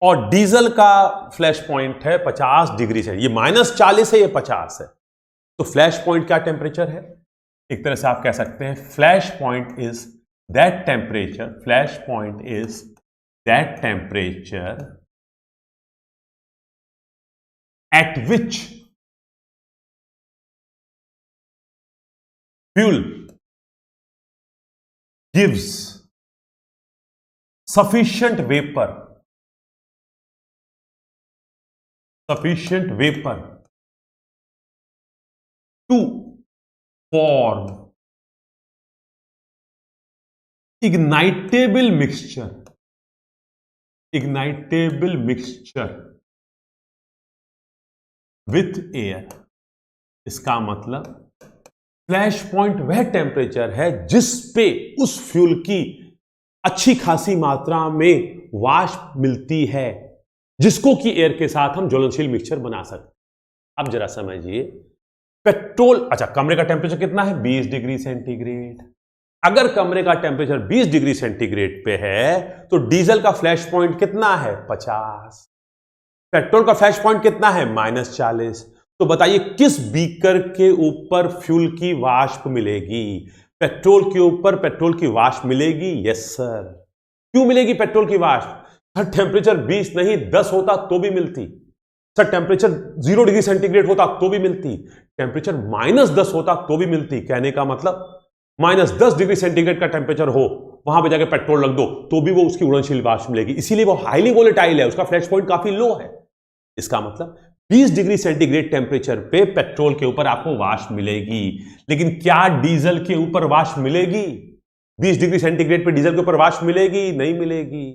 और डीजल का फ्लैश पॉइंट है 50 डिग्री से। ये -40 है, ये 50 है। तो फ्लैश पॉइंट क्या टेम्परेचर है? एक तरह से आप कह सकते हैं flash point is that temperature, flash point is that temperature at which fuel gives sufficient vapor to form ignitable mixture with air. इसका मतलब फ्लैश पॉइंट वह टेम्परेचर है जिस पे उस फ्यूल की अच्छी खासी मात्रा में वाष्प मिलती है जिसको कि एयर के साथ हम ज्वलनशील मिक्सचर बना सकते। अब जरा समझिए, पेट्रोल, अच्छा कमरे का टेम्परेचर कितना है? 20 डिग्री सेंटीग्रेड। अगर कमरे का टेम्परेचर 20 डिग्री सेंटीग्रेड पे है तो डीजल का फ्लैश पॉइंट कितना है? 50। पेट्रोल का फ्लैश पॉइंट कितना है? -40। तो बताइए किस बीकर के ऊपर फ्यूल की वाष्प मिलेगी? पेट्रोल के ऊपर पेट्रोल की वाष्प मिलेगी। Yes sir. क्यों मिलेगी पेट्रोल की वाष्प? सर टेम्परेचर 20 नहीं 10 होता तो भी मिलती। सर टेम्परेचर 0 डिग्री सेंटीग्रेड होता तो भी मिलती। टेम्परेचर -10 होता तो भी मिलती। कहने का मतलब -10 डिग्री सेंटीग्रेड का टेम्परेचर हो, वहां पे जाके पेट्रोल रख दो तो भी वो उसकी उड़नशील वाष्प मिलेगी। इसीलिए वो हाईली वोलेटाइल है, उसका फ्लैश पॉइंट काफी लो है। इसका मतलब 20 डिग्री सेंटीग्रेड टेम्परेचर पे पेट्रोल के ऊपर आपको वाष्प मिलेगी, लेकिन क्या डीजल के ऊपर वाष्प मिलेगी? 20 डिग्री सेंटीग्रेड पे डीजल के ऊपर वाष्प मिलेगी? नहीं मिलेगी।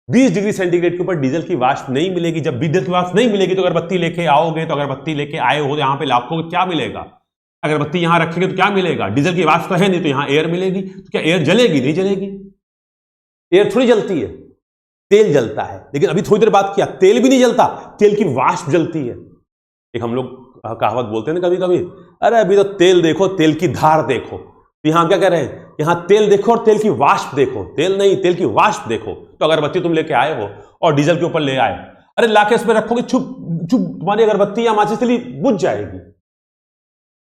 20 डिग्री सेंटीग्रेड के ऊपर डीजल की वाष्प नहीं मिलेगी। जब डीजल की वाष्प नहीं मिलेगी तो अगरबत्ती लेके आओगे, तो अगरबत्ती लेके आए हो यहां पे लाखों को क्या मिलेगा? अगरबत्ती यहां रखेंगे तो क्या मिलेगा? डीजल की वाष्प तो है नहीं, तो यहां एयर मिलेगी। तो क्या एयर जलेगी? नहीं जलेगी। एयर थोड़ी जलती है, तेल जलता है। लेकिन अभी थोड़ी देर बात किया, तेल भी नहीं जलता, तेल की वाष्प जलती है। एक हम लोग कहावत बोलते हैं ना कभी कभी, अरे अभी तो तेल देखो, तेल की धार देखो। तो यहां क्या कह रहे हैं? यहां तेल देखो और तेल की वाष्प देखो। तेल नहीं, तेल की वाष्प देखो। तो अगरबत्ती तुम लेके आए हो और डीजल के ऊपर ले आए, अरे लाके इसमें रखोगे, चुप चुप तुम्हारी अगरबत्ती या माचिस तिली बुझ जाएगी।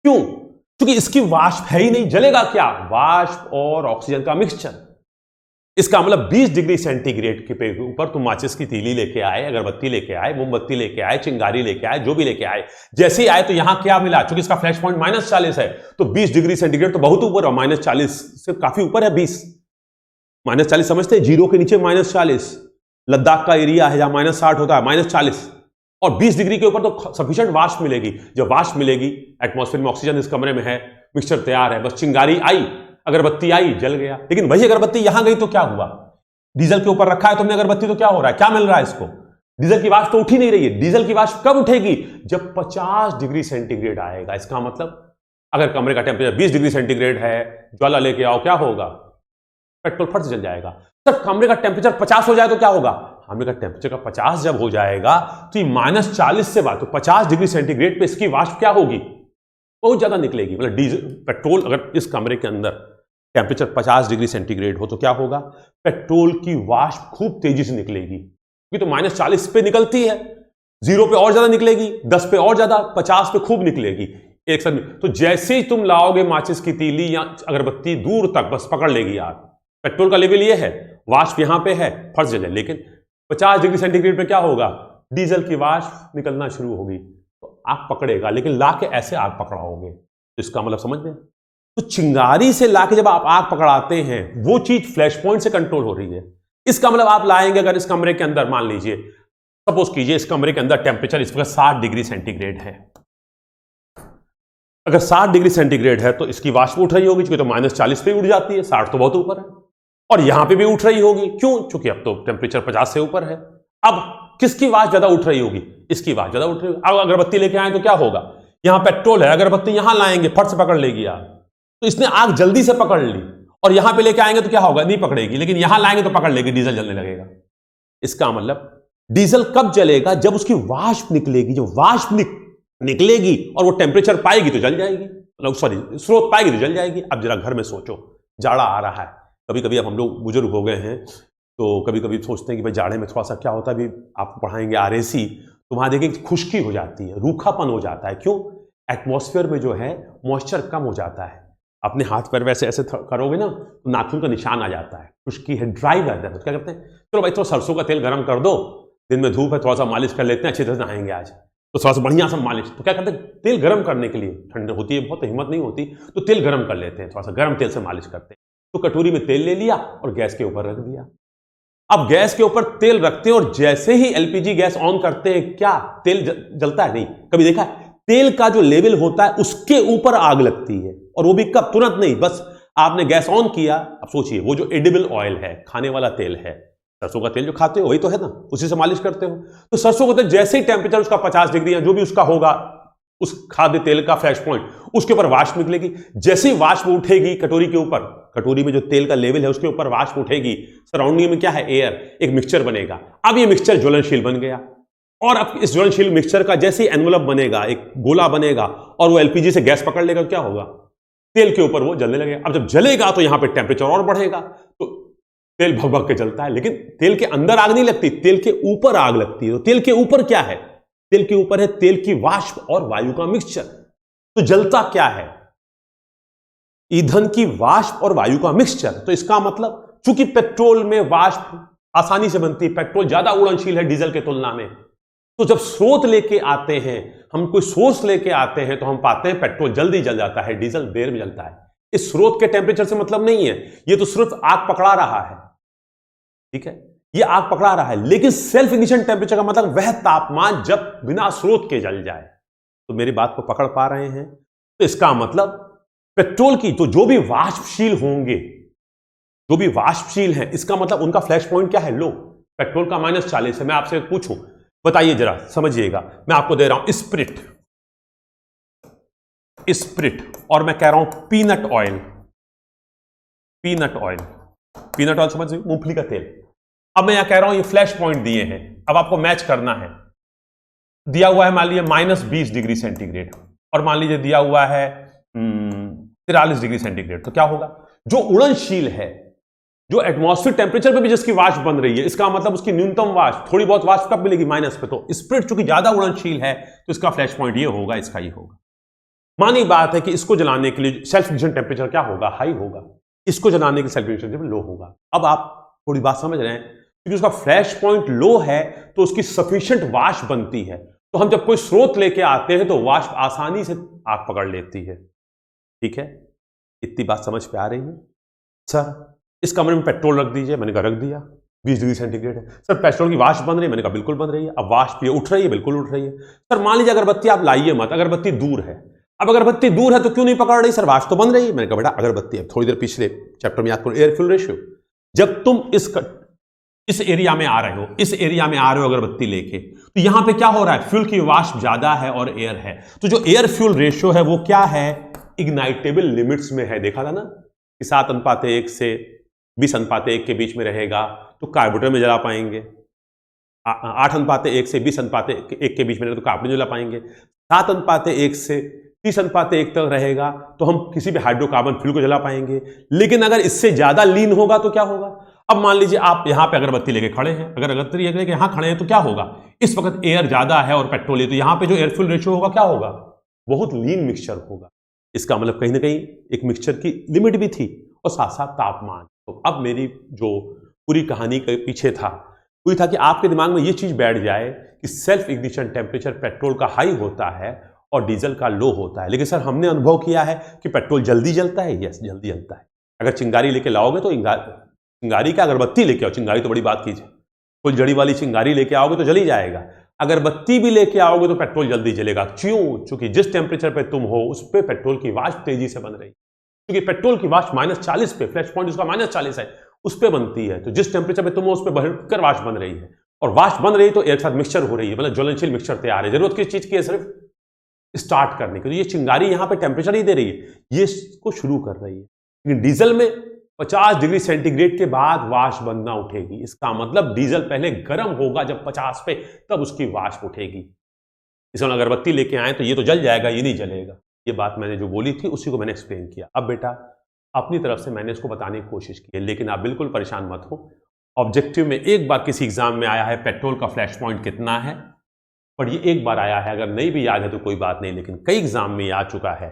क्यों? क्योंकि इसकी वाष्प है ही नहीं। जलेगा क्या? वाष्प और ऑक्सीजन का मिक्सचर। इसका मतलब 20 डिग्री सेंटीग्रेड के ऊपर तुम माचिस की तीली लेके आए, अगरबत्ती लेके आए, मोमबत्ती लेके आए, चिंगारी लेके आए, जो भी लेके आए, जैसे ही आए तो यहां क्या मिला? क्योंकि इसका फ्लैश पॉइंट -40 है, तो 20 डिग्री सेंटीग्रेड तो बहुत ऊपर है, -40 से काफी ऊपर है। 20 -40 समझते हैं, जीरो के नीचे -40। लद्दाख का एरिया है जहां -60 होता है, -40। और 20 डिग्री के ऊपर तो सफिशिएंट वाष्प मिलेगी। जब वाष्प मिलेगी, एटमॉस्फेयर में ऑक्सीजन इस कमरे में है, मिक्सचर तैयार है, बस चिंगारी आई, अगरबत्ती आई, जल गया। लेकिन वही अगरबत्ती यहां गई तो क्या हुआ? डीजल के ऊपर रखा है तुमने अगरबत्ती, तो क्या हो रहा है? क्या मिल रहा है इसको? डीजल की वाष्प तो उठ ही नहीं रही है। डीजल की वाष्प कब उठेगी? जब 50 डिग्री सेंटीग्रेड आएगा। इसका मतलब अगर कमरे का टेम्परेचर 20 डिग्री सेंटीग्रेड है, ज्वाला लेके आओ, क्या होगा? पेट्रोल फट से जल जाएगा। तब कमरे का टेम्परेचर 50 हो जाए तो क्या होगा? कमरे का टेम्परेचर का 50 जब हो जाएगा तो ये -40 से बात, तो 50 डिग्री सेंटीग्रेड पे इसकी वाष्प क्या होगी? बहुत ज्यादा निकलेगी। मतलब डीजल पेट्रोल अगर इस कमरे के अंदर टेम्परेचर 50 डिग्री सेंटीग्रेड हो तो क्या होगा? पेट्रोल की वाष्प खूब तेजी से निकलेगी, क्योंकि तो -40 पे निकलती है, 0 पे और ज्यादा निकलेगी, 10 पे और ज्यादा, 50 पे खूब निकलेगी एक साथ। तो जैसे ही तुम लाओगे माचिस की तीली या अगरबत्ती, दूर तक बस पकड़ लेगी आग। पेट्रोल का लेवल ये है, वाष्प यहां पे है, फंस जाए। लेकिन 50 डिग्री सेंटीग्रेड पे क्या होगा? डीजल की वाष्प निकलना शुरू होगी, तो आग पकड़ेगा। लेकिन ला के ऐसे आग पकड़ाओगे, तो इसका मतलब समझ में? तो चिंगारी से लाके जब आप आग पकड़ाते हैं, वो चीज फ्लैश पॉइंट से कंट्रोल हो रही है। इसका मतलब आप लाएंगे, अगर इस कमरे के अंदर मान लीजिए, सपोज कीजिए इस कमरे के अंदर टेम्परेचर इस वक्त 60 डिग्री सेंटीग्रेड है। अगर 60 डिग्री सेंटीग्रेड है तो इसकी वाष्प उठ रही होगी, क्योंकि तो -40 पे उठ जाती है, 60 तो बहुत ऊपर है। और यहां पे भी उठ रही होगी, क्यों? क्योंकि अब तो टेम्परेचर 50 से ऊपर है। अब किसकी वाष्प ज्यादा उठ रही होगी? इसकी वाष्प ज्यादा उठ रही होगी। अब अगरबत्ती लेके आए तो क्या होगा? यहां पेट्रोल है, अगरबत्ती यहां लाएंगे, फट से पकड़ लेगी आग। तो इसने आग जल्दी से पकड़ ली, और यहां पे लेके आएंगे तो क्या होगा? नहीं पकड़ेगी। लेकिन यहां लाएंगे तो पकड़ लेगी, डीजल जलने लगेगा। इसका मतलब डीजल कब जलेगा? जब उसकी वाष्प निकलेगी। जब वाष्प निकलेगी और वो टेम्परेचर पाएगी तो जल जाएगी, मतलब सॉरी स्रोत पाएगी तो जल जाएगी। अब जरा घर में सोचो, जाड़ा आ रहा है, कभी कभी अब हम लोग बुजुर्ग हो गए हैं तो कभी कभी सोचते हैं कि भाई जाड़े में थोड़ा सा क्या होता है, अभी आपको पढ़ाएंगे RAC, तो वहां देखिए खुश्की हो जाती है, रूखापन हो जाता है। क्यों? एटमॉस्फेयर में जो है मॉइस्चर कम हो जाता है। अपने हाथ पैर वैसे ऐसे करोगे ना तो नाखून का निशान आ जाता है, खुश्की है, ड्राई वेदर है। क्या करते हैं? चलो भाई थोड़ा सरसों का तेल गर्म कर दो, दिन में धूप है, थोड़ा सा मालिश कर लेते हैं, अच्छी तरह से नहाएंगे आज, तो थोड़ा सा बढ़िया सा मालिश। तो क्या करते हैं? तेल गर्म करने के लिए, ठंड होती है बहुत, हिम्मत नहीं होती, तो तेल गर्म कर लेते हैं, थोड़ा सा गर्म तेल से मालिश करते हैं। तो कटोरी में तेल ले लिया और गैस के ऊपर रख दिया। अब गैस के ऊपर तेल रखते हैं और जैसे ही LPG गैस ऑन करते हैं, क्या तेल जलता है? नहीं। कभी देखा है? तेल का जो लेवल होता है उसके ऊपर आग लगती है, और वो भी कब? तुरंत नहीं, बस आपने गैस ऑन किया। अब सोचिए, वो जो एडिबल ऑयल है, खाने वाला तेल है, सरसों का तेल जो खाते हो वही तो है ना, उसी से मालिश करते हो। तो सरसों का तेल जैसे ही टेम्परेचर उसका 50 डिग्री या जो भी उसका होगा, उस खाद्य तेल का फ्लैश पॉइंट, उसके ऊपर वाष्प निकलेगी। जैसे ही वाष्प उठेगी कटोरी के ऊपर, कटोरी में जो तेल का लेवल है उसके ऊपर वाष्प उठेगी, सराउंडिंग में क्या है? एयर, एक मिक्सचर बनेगा। अब ये मिक्सचर ज्वलनशील बन गया, और अब इस ज्वलनशील मिक्सचर का जैसे ही एनवलप बनेगा, एक गोला बनेगा, और वो LPG से गैस पकड़ लेगा, क्या होगा? तेल के ऊपर वो जलने लगेगा। अब जब जलेगा तो यहां पे टेम्परेचर और बढ़ेगा, तो तेल भग भग के जलता है। लेकिन तेल के अंदर आग नहीं लगती, तेल के ऊपर आग लगती है। तो तेल के ऊपर क्या है? तेल के ऊपर है तेल की वाष्प और वायु का मिक्सचर। तो जलता क्या है? ईंधन की वाष्प और वायु का मिक्सचर। तो इसका मतलब चूंकि पेट्रोल में वाष्प आसानी से बनती है, पेट्रोल ज्यादा उड़नशील है डीजल के तुलना में, तो जब स्रोत लेके आते हैं, हम कोई सोर्स लेके आते हैं, तो हम पाते हैं पेट्रोल जल्दी जल जाता है, डीजल देर में जलता है। इस स्रोत के टेम्परेचर से मतलब नहीं है, ये तो सिर्फ आग पकड़ा रहा है, ठीक है। ये आग पकड़ा रहा है, लेकिन सेल्फ इग्निशन टेम्परेचर का मतलब वह तापमान जब बिना स्रोत के जल जाए। तो मेरी बात को पकड़ पा रहे हैं? तो इसका मतलब पेट्रोल की तो जो भी वाष्पशील होंगे, जो भी वाष्पशील हैं, इसका मतलब उनका फ्लैश पॉइंट क्या है? लो। पेट्रोल का -40 है। मैं आपसे पूछूं, बताइए जरा, समझिएगा, मैं आपको दे रहा हूं स्प्रिट, और मैं कह रहा हूं पीनट ऑयल। पीनट ऑयल समझ, मूंगफली का तेल। अब मैं यहां कह रहा हूं ये फ्लैश पॉइंट दिए हैं, अब आपको मैच करना है। दिया हुआ है मान लीजिए -20 डिग्री सेंटीग्रेड, और मान लीजिए दिया हुआ है 43 डिग्री सेंटीग्रेड। तो क्या होगा? जो उड़नशील है, जो एटमॉस्फेयर टेम्परेचर पे भी जिसकी वाष्प बन रही है, इसका मतलब उसकी न्यूनतम वाष्प, थोड़ी बहुत वाष्प कब मिलेगी? माइनस पे। तो स्प्रिट चूंकि ज्यादा उड़नशील है, तो इसका फ्लैश पॉइंट ये होगा, इसका ये होगा। मानी बात है कि इसको जलाने के लिए सेल्फ इग्निशन टेम्परेचर क्या होगा? हाई होगा। इसको जलाने के सेल्फ इग्निशन टेम्परेचर लो होगा। अब आप थोड़ी बात समझ रहे हैं, क्योंकि उसका फ्लैश पॉइंट लो है तो उसकी सफिशिएंट वाष्प बनती है। तो हम जब कोई स्रोत लेके आते हैं तो वाष्प आसानी से आग पकड़ लेती है। ठीक है, इतनी बात समझ पे आ रही है? सर इस कमरे में पेट्रोल रख दीजिए। मैंने कहा रख दिया, 20 डिग्री सेंटीग्रेड है। सर पेट्रोल की वाष्प बन रही है। मैंने कहा बिल्कुल बन रही है। अब वाष्प ये उठ रही है? बिल्कुल उठ रही है। सर मान लीजिए अगरबत्ती आप लाइए मत, अगरबत्ती दूर है। अब अगरबत्ती दूर है तो क्यों नहीं पकड़ रही? सर वाष्प तो बन रही है। मैंने कहा बेटा अगरबत्ती, अब थोड़ी देर पिछले चैप्टर में याद करो, एयर फ्यूल रेशियो। जब तुम इस एरिया में आ रहे हो, इस एरिया में आ रहे हो अगरबत्ती लेके, तो यहां पे क्या हो रहा है? फ्यूल की वाष्प ज्यादा है और एयर है। तो जो एयर फ्यूल रेशियो है वो क्या है? इग्नाइटेबल लिमिट्स में है। देखा था ना कि 7:1 से 20:1 के बीच में रहेगा तो कार्बोरेटर में जला पाएंगे। 8:1 से 20:1 के बीच में रहेगा तो कार्बोरेटर जला पाएंगे। 7:1 से 30:1 तक रहेगा तो हम किसी भी हाइड्रोकार्बन फ्यूल को जला पाएंगे। लेकिन अगर इससे ज्यादा लीन होगा तो क्या होगा? अब मान लीजिए आप यहां पे अगरबत्ती लेके खड़े हैं, अगर अगरबत्ती लेके यहां खड़े हैं तो क्या होगा? इस वक्त एयर ज्यादा है और पेट्रोल है, तो यहां पे जो एयर फ्यूल रेशियो होगा क्या होगा? बहुत लीन मिक्सचर होगा। इसका मतलब कहीं ना कहीं एक मिक्सचर की लिमिट भी थी और साथ साथ तापमान। तो अब मेरी जो पूरी कहानी के पीछे था वही था कि आपके दिमाग में ये चीज बैठ जाए कि सेल्फ इग्निशन टेम्परेचर पेट्रोल का हाई होता है और डीजल का लो होता है। लेकिन सर हमने अनुभव किया है कि पेट्रोल जल्दी जलता है। यस, जल्दी जलता है। अगर चिंगारी लेके लाओगे तो चिंगारी का अगरबत्ती लेके आओ, चिंगारी तो बड़ी बात कीजिए, कोई जड़ी वाली चिंगारी लेके आओगे तो जल ही जाएगा। अगरबत्ती भी लेके आओगे तो पेट्रोल जल्दी जलेगा। क्यों? क्योंकि जिस टेम्परेचर पे तुम हो उस पे पेट्रोल की वाष्प तेजी से बन रही है। क्योंकि पेट्रोल की वाष्प -40 पे, फ्लैश पॉइंट उसका -40 है, उस पे बनती है। तो जिस टेम्परेचर पे तुम हो उस पे भयंकर वाष्प बन रही है, और वाष्प बन रही है तो एक साथ मिक्सचर हो रही है, मतलब ज्वलनशील मिक्सचर तैयार है। जरूरत किस चीज की है? सिर्फ स्टार्ट करने की। तो ये चिंगारी यहां पे टेम्परेचर ही दे रही है, ये इसको शुरू कर रही है। लेकिन डीजल में 50 डिग्री सेंटीग्रेड के बाद वाष्प बनना उठेगी। इसका मतलब डीजल पहले गर्म होगा जब 50 पे, तब उसकी वाष्प उठेगी। इसमें अगरबत्ती लेके आए तो ये तो जल जाएगा, ये नहीं जलेगा। ये बात मैंने जो बोली थी उसी को मैंने एक्सप्लेन किया। अब बेटा अपनी तरफ से मैंने इसको बताने की कोशिश की है, लेकिन आप बिल्कुल परेशान मत हो। ऑब्जेक्टिव में एक बार किसी एग्जाम में आया है पेट्रोल का फ्लैश पॉइंट कितना है, पर ये एक बार आया है। अगर नहीं भी याद है तो कोई बात नहीं, लेकिन कई एग्जाम में आ चुका है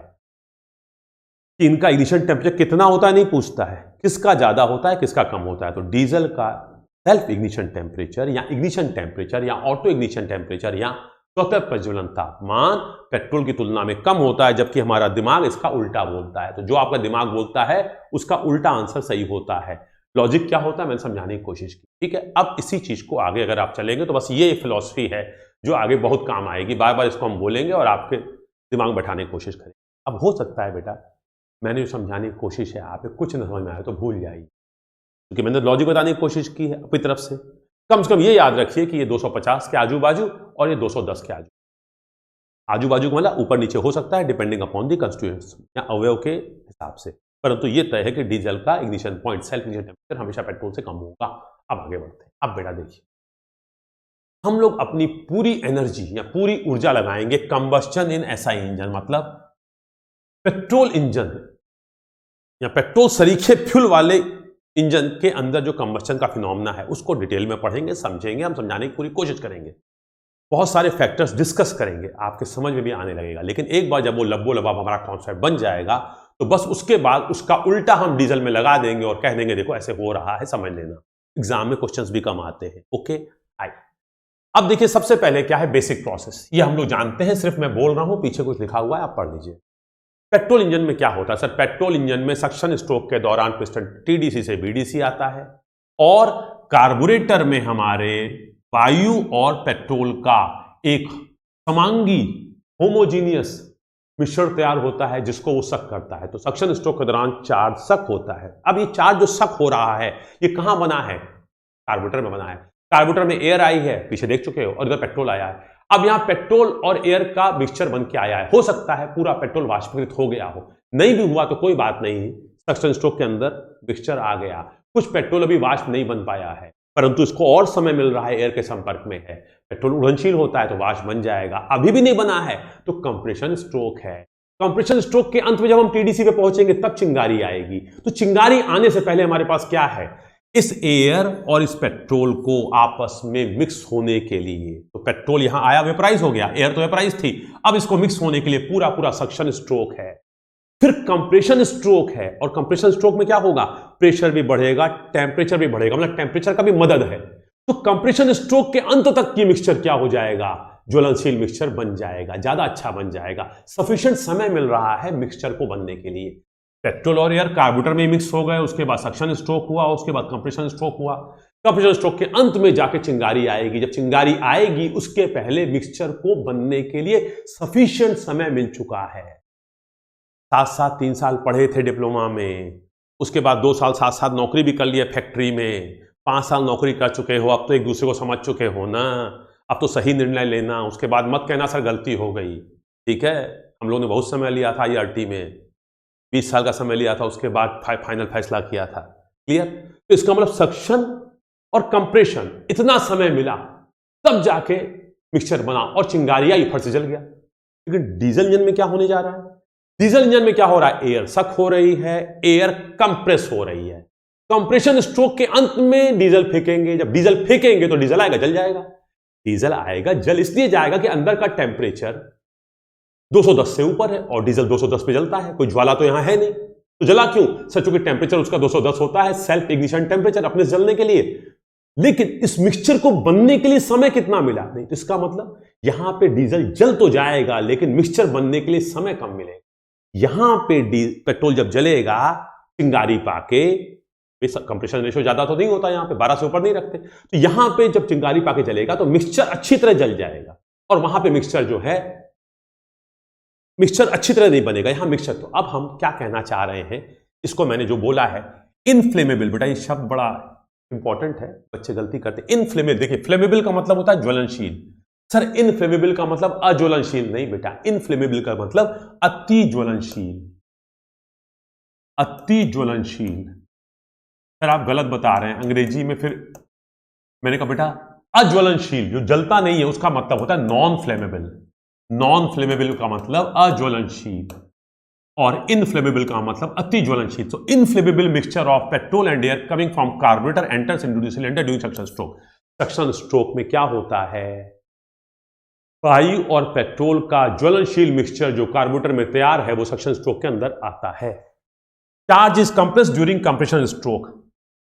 कि इनका इग्निशन टेम्परेचर कितना होता है नहीं पूछता है, किसका ज्यादा होता है किसका कम होता है। तो डीजल का सेल्फ इग्निशन टेम्परेचर या इग्निशन टेम्परेचर या ऑटो इग्निशन टेम्परेचर या स्वतः प्रज्वलन तापमान पेट्रोल की तुलना में कम होता है, जबकि हमारा दिमाग इसका उल्टा बोलता है। तो जो आपका दिमाग बोलता है उसका उल्टा आंसर सही होता है। लॉजिक क्या होता है मैंने समझाने की कोशिश की। ठीक है, अब इसी चीज को आगे अगर आप चलेंगे तो बस ये फिलॉसफी है जो आगे बहुत काम आएगी। बार बार इसको हम बोलेंगे और आपके दिमाग बैठाने की कोशिश करेंगे। अब हो सकता है बेटा मैंने जो समझाने की कोशिश है आप कुछ न समझ में आए तो भूल जाइए, क्योंकि मैंने लॉजिक बताने की कोशिश की है अपनी तरफ से कम ये याद रखिए कि ये 250 के आजू बाजू और ये 210 के आजू बाजू का मतलब ऊपर नीचे हो सकता है डिपेंडिंग अपॉन दी कंस्टिट्यूएंट्स या अवयव के हिसाब से, परंतु ये तय है कि डीजल का ignition point self ignition temperature हमेशा पेट्रोल से कम होगा। अब आगे बढ़ते हैं। अब बेटा देखिए हम लोग अपनी पूरी एनर्जी या पूरी ऊर्जा लगाएंगे कंबस्टन इन एसआई इंजन, मतलब पेट्रोल इंजन या पेट्रोल सरीखे फ्यूल वाले इंजन के अंदर जो कंबस्टन का फिनोमेना है उसको डिटेल में पढ़ेंगे, समझेंगे, हम समझाने की पूरी कोशिश करेंगे, बहुत सारे फैक्टर्स डिस्कस करेंगे, आपके समझ में भी आने लगेगा। लेकिन एक बार जब वो लब्बो लबाब हमारा कॉन्सेप्ट बन जाएगा तो बस उसके बाद उसका उल्टा हम डीजल में लगा देंगे और कह देंगे देखो ऐसे हो रहा है, समझ लेना। एग्जाम में क्वेश्चंस भी कम आते हैं। ओके आई अब देखिए सबसे पहले क्या है बेसिक प्रोसेस, ये हम लोग जानते हैं, सिर्फ मैं बोल रहा हूं, पीछे कुछ लिखा हुआ है आप पढ़ लीजिए। पेट्रोल इंजन में क्या होता है सर? पेट्रोल इंजन में सक्शन स्ट्रोक के दौरान पिस्टन टीडीसी से बीडीसी आता है और कार्बोरेटर में हमारे वायु और पेट्रोल का एक समांगी होमोजीनियस मिश्रण तैयार होता है जिसको वो सक करता है। तो सक्शन स्ट्रोक के दौरान चार्ज सक होता है। अब ये चार्ज जो सक हो रहा है ये कहां बना है? कार्बोरेटर में बना है। कार्बोरेटर में एयर आई है, पीछे देख चुके हो, और इधर पेट्रोल आया है। अब यहां पेट्रोल और एयर का मिक्सचर बन के आया है। हो सकता है पूरा पेट्रोल वाष्पीकृत हो गया हो, नहीं भी हुआ तो कोई बात नहीं, सक्शन स्ट्रोक के अंदर मिक्सचर आ गया। कुछ पेट्रोल अभी वाष्प नहीं बन पाया है, परंतु इसको और समय मिल रहा है, एयर के संपर्क में है। पेट्रोल उड़नशील होता है तो वाष्प बन जाएगा। अभी भी नहीं बना है तो कंप्रेशन स्ट्रोक है। कंप्रेशन स्ट्रोक के अंत में जब हम टीडीसी पे पहुंचेंगे तब चिंगारी आएगी। तो चिंगारी आने से पहले हमारे पास क्या है? इस एयर और इस पेट्रोल को आपस में मिक्स होने के लिए, तो पेट्रोल यहां आया, वेपराइज हो गया, एयर तो वेपराइज थी, अब इसको मिक्स होने के लिए पूरा पूरा सक्शन स्ट्रोक है। फिर कंप्रेशन स्ट्रोक है, और कंप्रेशन स्ट्रोक में क्या होगा? प्रेशर भी बढ़ेगा, टेम्परेचर भी बढ़ेगा, मतलब टेम्परेचर का भी मदद है। तो कंप्रेशन स्ट्रोक के अंत तक ये मिक्सचर क्या हो जाएगा? ज्वलनशील मिक्सचर बन जाएगा, ज्यादा अच्छा बन जाएगा। सफिशिएंट समय मिल रहा है मिक्सचर को बनने के लिए। पेट्रोल और एयर कार्बोरेटर में मिक्स हो गए, उसके बाद सक्शन स्ट्रोक हुआ, उसके बाद कंप्रेशन स्ट्रोक हुआ। कंप्रेशन स्ट्रोक के अंत में जाके चिंगारी आएगी। जब चिंगारी आएगी उसके पहले मिक्सचर को बनने के लिए सफिशिएंट समय मिल चुका है। साथ साथ 3 साल पढ़े थे डिप्लोमा में, उसके बाद 2 साल साथ साथ नौकरी भी कर लिया फैक्ट्री में, 5 साल नौकरी कर चुके हो, अब तो एक दूसरे को समझ चुके हो ना। अब तो सही निर्णय लेना, उसके बाद मत कहना सर गलती हो गई। ठीक है, हम लोग ने बहुत समय लिया था IRT में, 20 साल का समय लिया था, उसके बाद फाइनल फैसला किया था। क्लियर? तो इसका मतलब सक्शन और कंप्रेशन इतना समय मिला तब जाके मिक्सचर बना, और चिंगारी आई, फट से जल गया। लेकिन डीजल इंजन में क्या होने जा रहा है? डीजल इंजन में क्या हो रहा है? एयर सक हो रही है, एयर कंप्रेस हो रही है। कंप्रेशन स्ट्रोक के अंत में डीजल फेंकेंगे। जब डीजल फेंकेंगे तो डीजल आएगा, जल जाएगा। डीजल आएगा, जल इसलिए जाएगा कि अंदर का टेम्परेचर 210 से ऊपर है, और डीजल 210 पे जलता है, कोई ज्वाला तो यहां है नहीं, तो जला क्यों? सर चूंकि टेम्परेचर उसका 210 होता है, सेल्फ इग्निशन टेम्परेचर, अपने जलने के लिए। लेकिन इस मिक्सचर को बनने के लिए समय कितना मिला? नहीं, तो इसका मतलब यहां पे डीजल जल तो जाएगा लेकिन मिक्सचर बनने के लिए समय कम मिलेगा। यहां पे पेट्रोल जब जलेगा चिंगारी पाके, कंप्रेशन रेशियो ज्यादा तो नहीं होता, यहां पे 12 से ऊपर नहीं रखते, तो यहां पे जब चिंगारी पाके जलेगा तो मिक्सचर अच्छी तरह जल जाएगा, और वहां पे मिक्सचर जो है, मिक्सचर अच्छी तरह नहीं बनेगा यहां मिक्सचर। तो अब हम क्या कहना चाह रहे हैं, इसको मैंने जो बोला है इनफ्लेमेबल, बेटा ये शब्द बड़ा इंपॉर्टेंट है, बच्चे गलती करते हैं। इनफ्लेमेबल, देखिए फ्लेमेबल का मतलब होता है ज्वलनशील। सर इनफ्लेमेबल का मतलब अज्वलनशील नहीं बेटा, इनफ्लेमेबल का मतलब अति ज्वलनशील। अति ज्वलनशील सर आप गलत बता रहे हैं अंग्रेजी में। फिर मैंने कहा बेटा अज्वलनशील, जो जलता नहीं है उसका मतलब होता है नॉन फ्लेमेबल। नॉन फ्लेमेबल का मतलब अज्वलनशील, और इनफ्लेमेबल का मतलब अति ज्वलनशील। So inflammable mixture of petrol and air coming from carburettor enters into the cylinder during suction stroke. Suction stroke में क्या होता है? वायु और पेट्रोल का ज्वलनशील मिक्सचर जो कार्बोरेटर में तैयार है वो सक्शन स्ट्रोक के अंदर आता है। Charge is compress during compression stroke.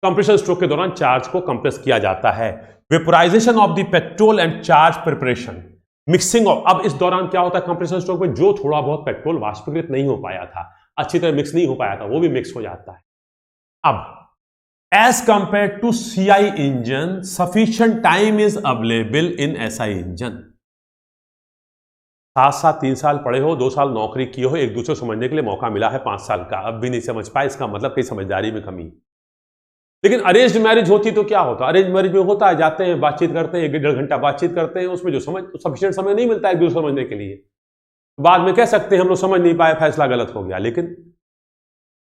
Compression stroke के दौरान चार्ज को कंप्रेस किया जाता है। Vaporisation of the petrol and charge preparation, mixing of. अब इस दौरान क्या होता है कंप्रेशन स्ट्रोक में? जो थोड़ा बहुत पेट्रोल वाष्पीकृत नहीं हो पाया था, अच्छी तरह मिक्स नहीं हो पाया था, वो भी मिक्स हो जाता है। अब as compare to CI engine sufficient time is available in SI engine. साथ साथ 3 साल पढ़े हो, 2 साल नौकरी किए हो, एक दूसरे को समझने के लिए मौका मिला है 5 साल का, अब भी नहीं समझ पाए, इसका मतलब कहीं समझदारी में कमी। लेकिन अरेंज्ड मैरिज होती तो क्या होता? अरेंज मैरिज में होता है, जाते हैं, बातचीत करते हैं, 1-1.5 घंटा बातचीत करते हैं, उसमें जो समझ सफिशिएंट समय नहीं मिलता एक दूसरे समझने के लिए। बाद में कह सकते हैं हम लोग समझ नहीं पाए, फैसला गलत हो गया। लेकिन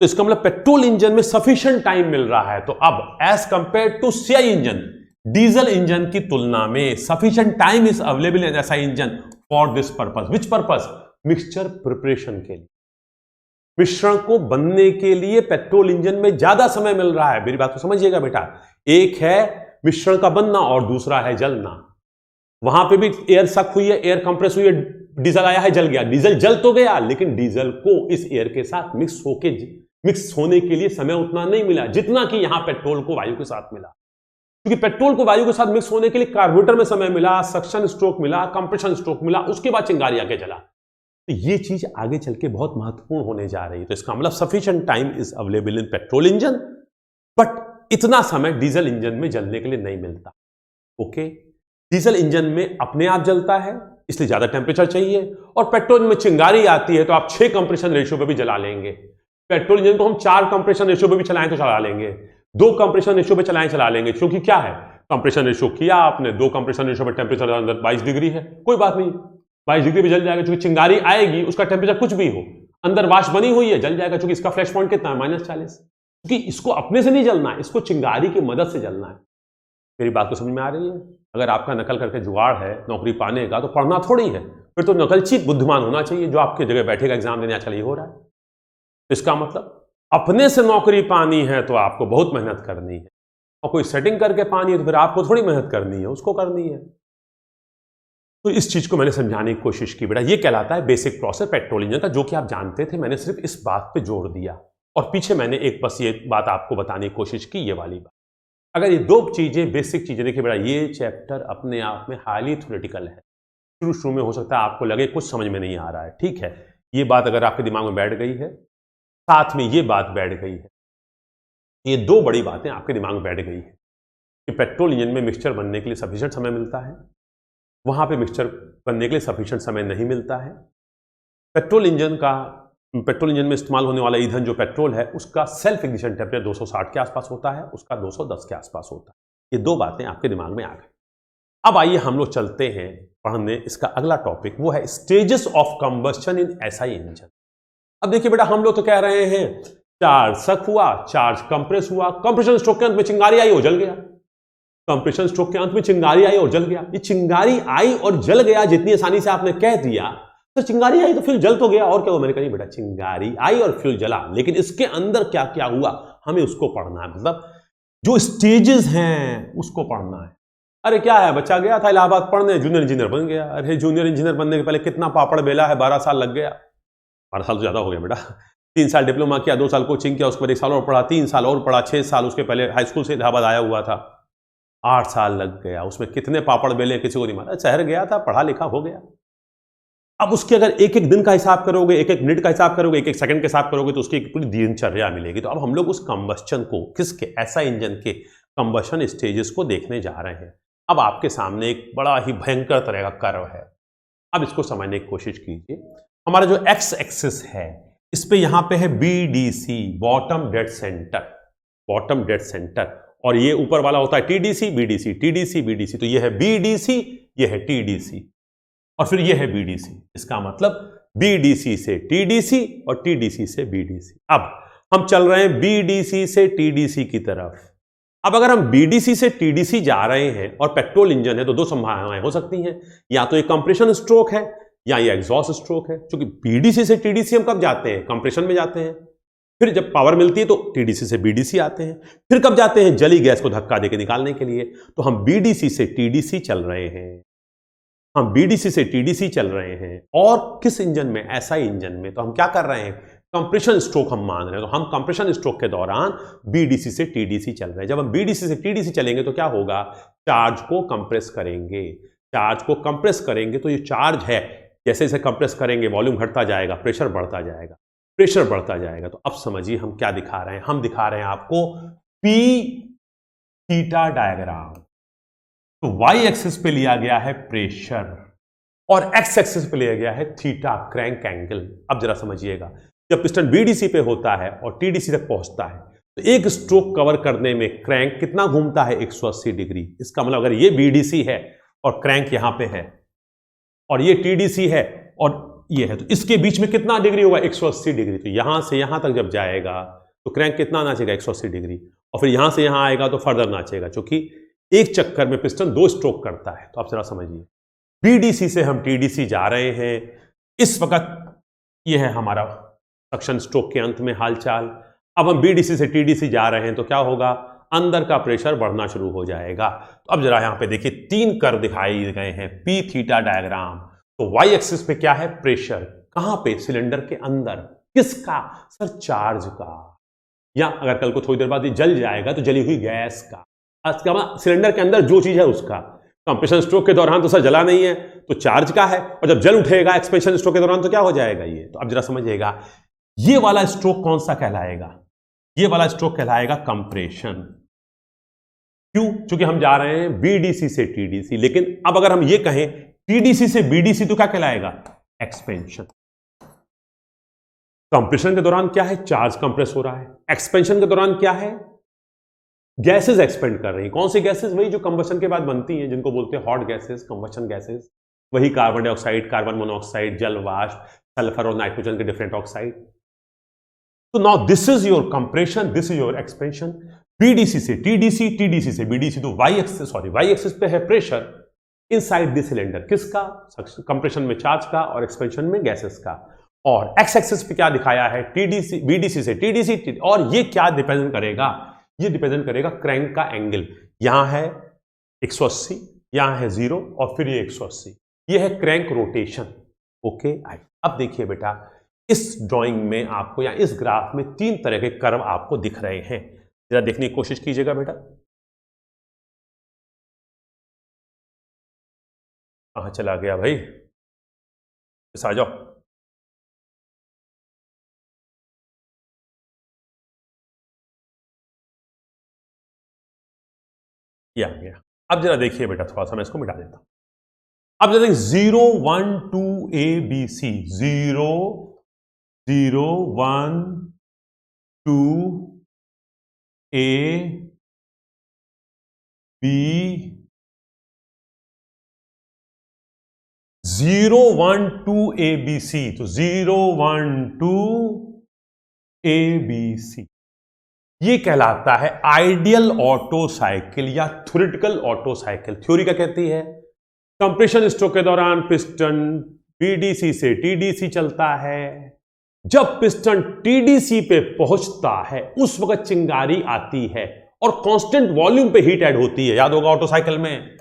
तो इसका मतलब पेट्रोल इंजन में सफिशिएंट टाइम मिल रहा है। तो अब as compare to CI engine, diesel engine की तुलना में sufficient time is available in SI engine for this purpose. Which purpose? Mixture preparation के लिए, मिश्रण को बनने के लिए पेट्रोल इंजन में ज्यादा समय मिल रहा है। मेरी बात को समझिएगा बेटा, एक है मिश्रण का बनना और दूसरा है जलना। वहां पे भी एयर सक हुई है, एयर कंप्रेस हुई है, डीजल आया है, जल गया। डीजल जल तो गया लेकिन डीजल को इस एयर के साथ मिक्स होने के लिए समय उतना नहीं मिला जितना कि यहां पेट्रोल को वायु के साथ मिला। क्योंकि पेट्रोल को वायु के साथ मिक्स होने के लिए कार्बोरेटर में समय मिला, सक्शन स्ट्रोक मिला, कंप्रेशन स्ट्रोक मिला, उसके बाद चिंगारी आके जला। तो ये चीज आगे चल के बहुत महत्वपूर्ण होने जा रही है। तो इसका मतलब sufficient time is available in petrol engine, but इतना समय डीजल इंजन में जलने के लिए नहीं मिलता। ओके, डीजल इंजन में अपने आप जलता है, इसलिए ज्यादा टेम्परेचर चाहिए, और पेट्रोल में चिंगारी आती है तो आप 6 कंप्रेशन रेशियो पे भी जला लेंगे। पेट्रोल इंजन को हम 4 कंप्रेशन रेशियो पे भी चलाएं तो चला लेंगे, 2 कंप्रेशन रेशियो पे चलाएं चला लेंगे, क्योंकि क्या है, कंप्रेशन रेशियो किया आपने, 2 कंप्रेशन रेशियो पे टेम्परेचर अंदर 22 डिग्री है, कोई बात नहीं, 22 डिग्री पे जल जाएगा, क्योंकि चिंगारी आएगी, उसका टेम्परेचर कुछ भी हो, अंदर वाष्प बनी हुई है, जल जाएगा, क्योंकि इसका फ्लैश पॉइंट कितना है, -40। क्योंकि इसको अपने से नहीं जलना है, इसको चिंगारी की मदद से जलना है। मेरी बात तो समझ में आ रही है? अगर आपका नकल करके जुगाड़ है नौकरी पाने का, तो पढ़ना थोड़ी है, फिर तो नकलची बुद्धिमान होना चाहिए जो आपके जगह बैठेगा एग्जाम देने, आजकल ये हो रहा है। इसका मतलब अपने से नौकरी पानी है तो आपको बहुत मेहनत करनी है, और कोई सेटिंग करके पानी है तो फिर आपको थोड़ी मेहनत करनी है, उसको करनी है। तो इस चीज को मैंने समझाने की कोशिश की बेटा, ये कहलाता है बेसिक प्रोसेस पेट्रोल इंजन का, जो कि आप जानते थे, मैंने सिर्फ इस बात पे जोर दिया, और पीछे मैंने एक बस ये बात आपको बताने की कोशिश की, ये वाली बात। अगर ये 2 चीजें बेसिक चीजें, देखिए बेटा, ये चैप्टर अपने आप में हाईली थ्योरेटिकल है। शुरू में हो सकता है आपको लगे कुछ समझ में नहीं आ रहा है, ठीक है, ये बात अगर आपके दिमाग में बैठ गई है, साथ में ये बात बैठ गई है, ये 2 बड़ी बातें आपके दिमाग में बैठ गई है कि पेट्रोल इंजन में मिक्सचर बनने के लिए सफिशिएंट समय मिलता है, वहां पे मिक्सचर बनने के लिए सफिशिएंट समय नहीं मिलता है। पेट्रोल इंजन में इस्तेमाल होने वाला ईंधन जो पेट्रोल है, उसका सेल्फ इग्निशन टेम्परेचर 260 के आसपास होता है, उसका 210 के आसपास होता है। ये 2 बातें आपके दिमाग में आ गई। अब आइए हम लोग चलते हैं पढ़ने इसका अगला टॉपिक, वो है stages of combustion in SI engine. अब देखिए बेटा, हम लोग तो कह रहे हैं चार्ज सक हुआ, चार्ज कंप्रेस हुआ, कंप्रेशन स्ट्रोक के अंत में चिंगारी आई और जल गया, कंप्रेशन स्ट्रोक के अंत में चिंगारी आई और जल गया। ये चिंगारी आई और जल गया जितनी आसानी से आपने कह दिया, तो चिंगारी आई तो फ्यूल जल तो गया, और क्या हुआ? मैंने कहा बेटा, चिंगारी आई और फ्यूल जला, लेकिन इसके अंदर क्या क्या हुआ हमें उसको पढ़ना है, मतलब जो स्टेजेस हैं उसको पढ़ना है। अरे क्या है, बच्चा गया था इलाहाबाद पढ़ने, जूनियर इंजीनियर बन गया। अरे जूनियर इंजीनियर बनने के पहले कितना पापड़ बेला है, 12 साल लग गया, 12 साल तो ज्यादा हो गया बेटा, 3 साल डिप्लोमा किया, 2 साल कोचिंग किया, उसके बाद 1 साल और पढ़ा, 3 साल और पढ़ा, 6 साल उसके पहले हाई स्कूल से इलाहाबाद आया हुआ था, 8 साल लग गया, उसमें कितने पापड़ बेले किसी को नहीं मारा, शहर गया था, पढ़ा लिखा हो गया। अब उसके अगर एक एक दिन का हिसाब करोगे, एक एक मिनट का हिसाब करोगे, एक एक सेकंड का हिसाब करोगे, तो उसकी एक पूरी दिनचर्या मिलेगी। तो अब हम लोग उस कंबस्चन को, किसके, ऐसा इंजन के कंबस्शन स्टेजेस को देखने जा रहे हैं। अब आपके सामने एक बड़ा ही भयंकर तरह का कर्व है, अब इसको समझने की कोशिश कीजिए। हमारा जो एक्स एक्सिस है, इस पे यहां पे है BDC, bottom dead centre, bottom dead centre, और ये ऊपर वाला होता है टीडीसी बीडीसी, टीडीसी बीडीसी। तो ये है बीडीसी, ये है टीडीसी, और फिर ये है बीडीसी। इसका मतलब बीडीसी से टीडीसी और टीडीसी से बीडीसी। अब हम चल रहे हैं बीडीसी से टीडीसी की तरफ। अब अगर हम बीडीसी से टीडीसी जा रहे हैं और पेट्रोल इंजन है, तो 2 संभावनाएं हो सकती हैं, या तो ये कंप्रेशन स्ट्रोक है या ये एग्जॉस्ट स्ट्रोक है। क्योंकि बीडीसी से टीडीसी हम कब जाते हैं? कंप्रेशन में जाते हैं, फिर जब पावर मिलती है तो टीडीसी से बीडीसी आते हैं, फिर कब जाते हैं? जली गैस को धक्का देके निकालने के लिए। तो हम बीडीसी से टीडीसी चल रहे हैं, हम बीडीसी से टीडीसी चल रहे हैं। और किस इंजन में? एसआई इंजन में। तो हम क्या कर रहे हैं? कंप्रेशन स्ट्रोक हम मान रहे हैं। तो हम कंप्रेशन स्ट्रोक के दौरान बीडीसी से टीडीसी चल रहे हैं। जब हम बीडीसी से टीडीसी चलेंगे तो क्या होगा? चार्ज को कंप्रेस करेंगे, चार्ज को कंप्रेस करेंगे। तो ये चार्ज है, जैसे जैसे कंप्रेस करेंगे वॉल्यूम घटता जाएगा, प्रेशर बढ़ता जाएगा, प्रेशर बढ़ता जाएगा। तो अब समझिए हम क्या दिखा रहे हैं। हम दिखा रहे हैं आपको पी थीटा डायग्राम। तो वाई एक्सिस पे लिया गया है प्रेशर और एक्स एक्सिस पे लिया गया है थीटा, क्रैंक एंगल। अब जरा समझिएगा, जब पिस्टन बीडीसी पे होता है और टीडीसी तक पहुंचता है तो एक स्ट्रोक कवर करने में क्रैंक कितना घूमता है? 180 डिग्री। इसका मतलब अगर ये बीडीसी है और क्रैंक यहां पे है और ये टीडीसी है और ये है, तो इसके बीच में कितना डिग्री होगा? 180 डिग्री। तो यहां से यहां तक जब जाएगा तो क्रैंक कितना नाचेगा? 180 डिग्री। और फिर यहां से यहां आएगा तो फर्दर नाचेगा, क्योंकि एक चक्कर में पिस्टन 2 स्ट्रोक करता है। तो आप जरा समझिए, बीडीसी से हम टीडीसी जा रहे हैं। इस वक्त यह है हमारा सक्शन स्ट्रोक के अंत में हालचाल। अब हम बीडीसी से टीडीसी जा रहे हैं तो क्या होगा? अंदर का प्रेशर बढ़ना शुरू हो जाएगा। तो अब जरा यहां पे देखिए 3 कर्व दिखाए गए हैं, पी थीटा डायग्राम। तो वाई एक्सिस पे क्या है? प्रेशर। कहां पे? सिलेंडर के अंदर। किसका? सर चार्ज का। या अगर कल को थोड़ी देर बाद ये जल जाएगा तो जली हुई गैस का। सिलेंडर के अंदर जो चीज है उसका। कंप्रेशन स्ट्रोक के दौरान तो सर जला नहीं है, तो चार्ज का है। और जब जल उठेगा एक्सपेंशन स्ट्रोक के दौरान तो क्या हो जाएगा ये? तो अब जरा समझिएगा, ये वाला स्ट्रोक कौन सा कहलाएगा? ये वाला स्ट्रोक कहलाएगा कंप्रेशन। क्यों? क्योंकि हम जा रहे हैं बीडीसी से टीडीसी, लेकिन अब अगर हम ये कहें टीडीसी से बीडीसी तो क्या कहलाएगा? एक्सपेंशन। कंप्रेशन के दौरान क्या है? चार्ज कंप्रेस हो रहा है। एक्सपेंशन के दौरान क्या है? गैसेस एक्सपेंड कर रही हैं। कौन सी गैसेस? वही जो कंबशन के बाद बनती हैं, जिनको बोलते हैं हॉट गैसेस, कंबशन गैसेस। वही कार्बन डाइऑक्साइड, कार्बन मोनोऑक्साइड, जल वाष्प, सल्फर और नाइट्रोजन के डिफरेंट ऑक्साइड। तो now this is your compression, this is your expansion. BDC से टीडीसी, टीडीसी से बीडीसी, तो वाई एक्सिस पे है प्रेशर इनसाइड दिस सिलेंडर। किसका? कंप्रेशन में चार्ज का और एक्सपेंशन में गैसेस का। और एक्स एक्सिस पे क्या दिखाया है? टीडीसी, बीडीसी से टीडीसी। और ये क्या डिपेंड करेगा? ये डिपेंड करेगा क्रैंक का एंगल। यहां है 180, यहां है 0 और फिर ये 180। ये है क्रैंक रोटेशन। ओके, अब देखिए बेटा, इस ड्राइंग में आपको या इस ग्राफ में 3 तरह के कर्व आपको दिख रहे हैं। जरा देखने की कोशिश कीजिएगा बेटा। कहां चला गया भाई? इस आ जाओ। ये आ गया। अब जरा देखिए बेटा, थोड़ा सा मैं इसको मिटा देता हूं। अब जरा 0 1 2 A B C, 0 0 1 2 A B, 0 1 2 A B C. तो 0 1 2 ए बी सी ये कहलाता है आइडियल ऑटो साइकिल या थ्योरेटिकल ऑटो साइकिल। थ्योरी क्या कहती है? कंप्रेशन स्ट्रोक के दौरान पिस्टन बीडीसी से टीडीसी चलता है। जब पिस्टन टीडीसी पे पहुंचता है उस वक्त चिंगारी आती है और कांस्टेंट वॉल्यूम पे हीट ऐड होती है। याद होगा ऑटो साइकिल में,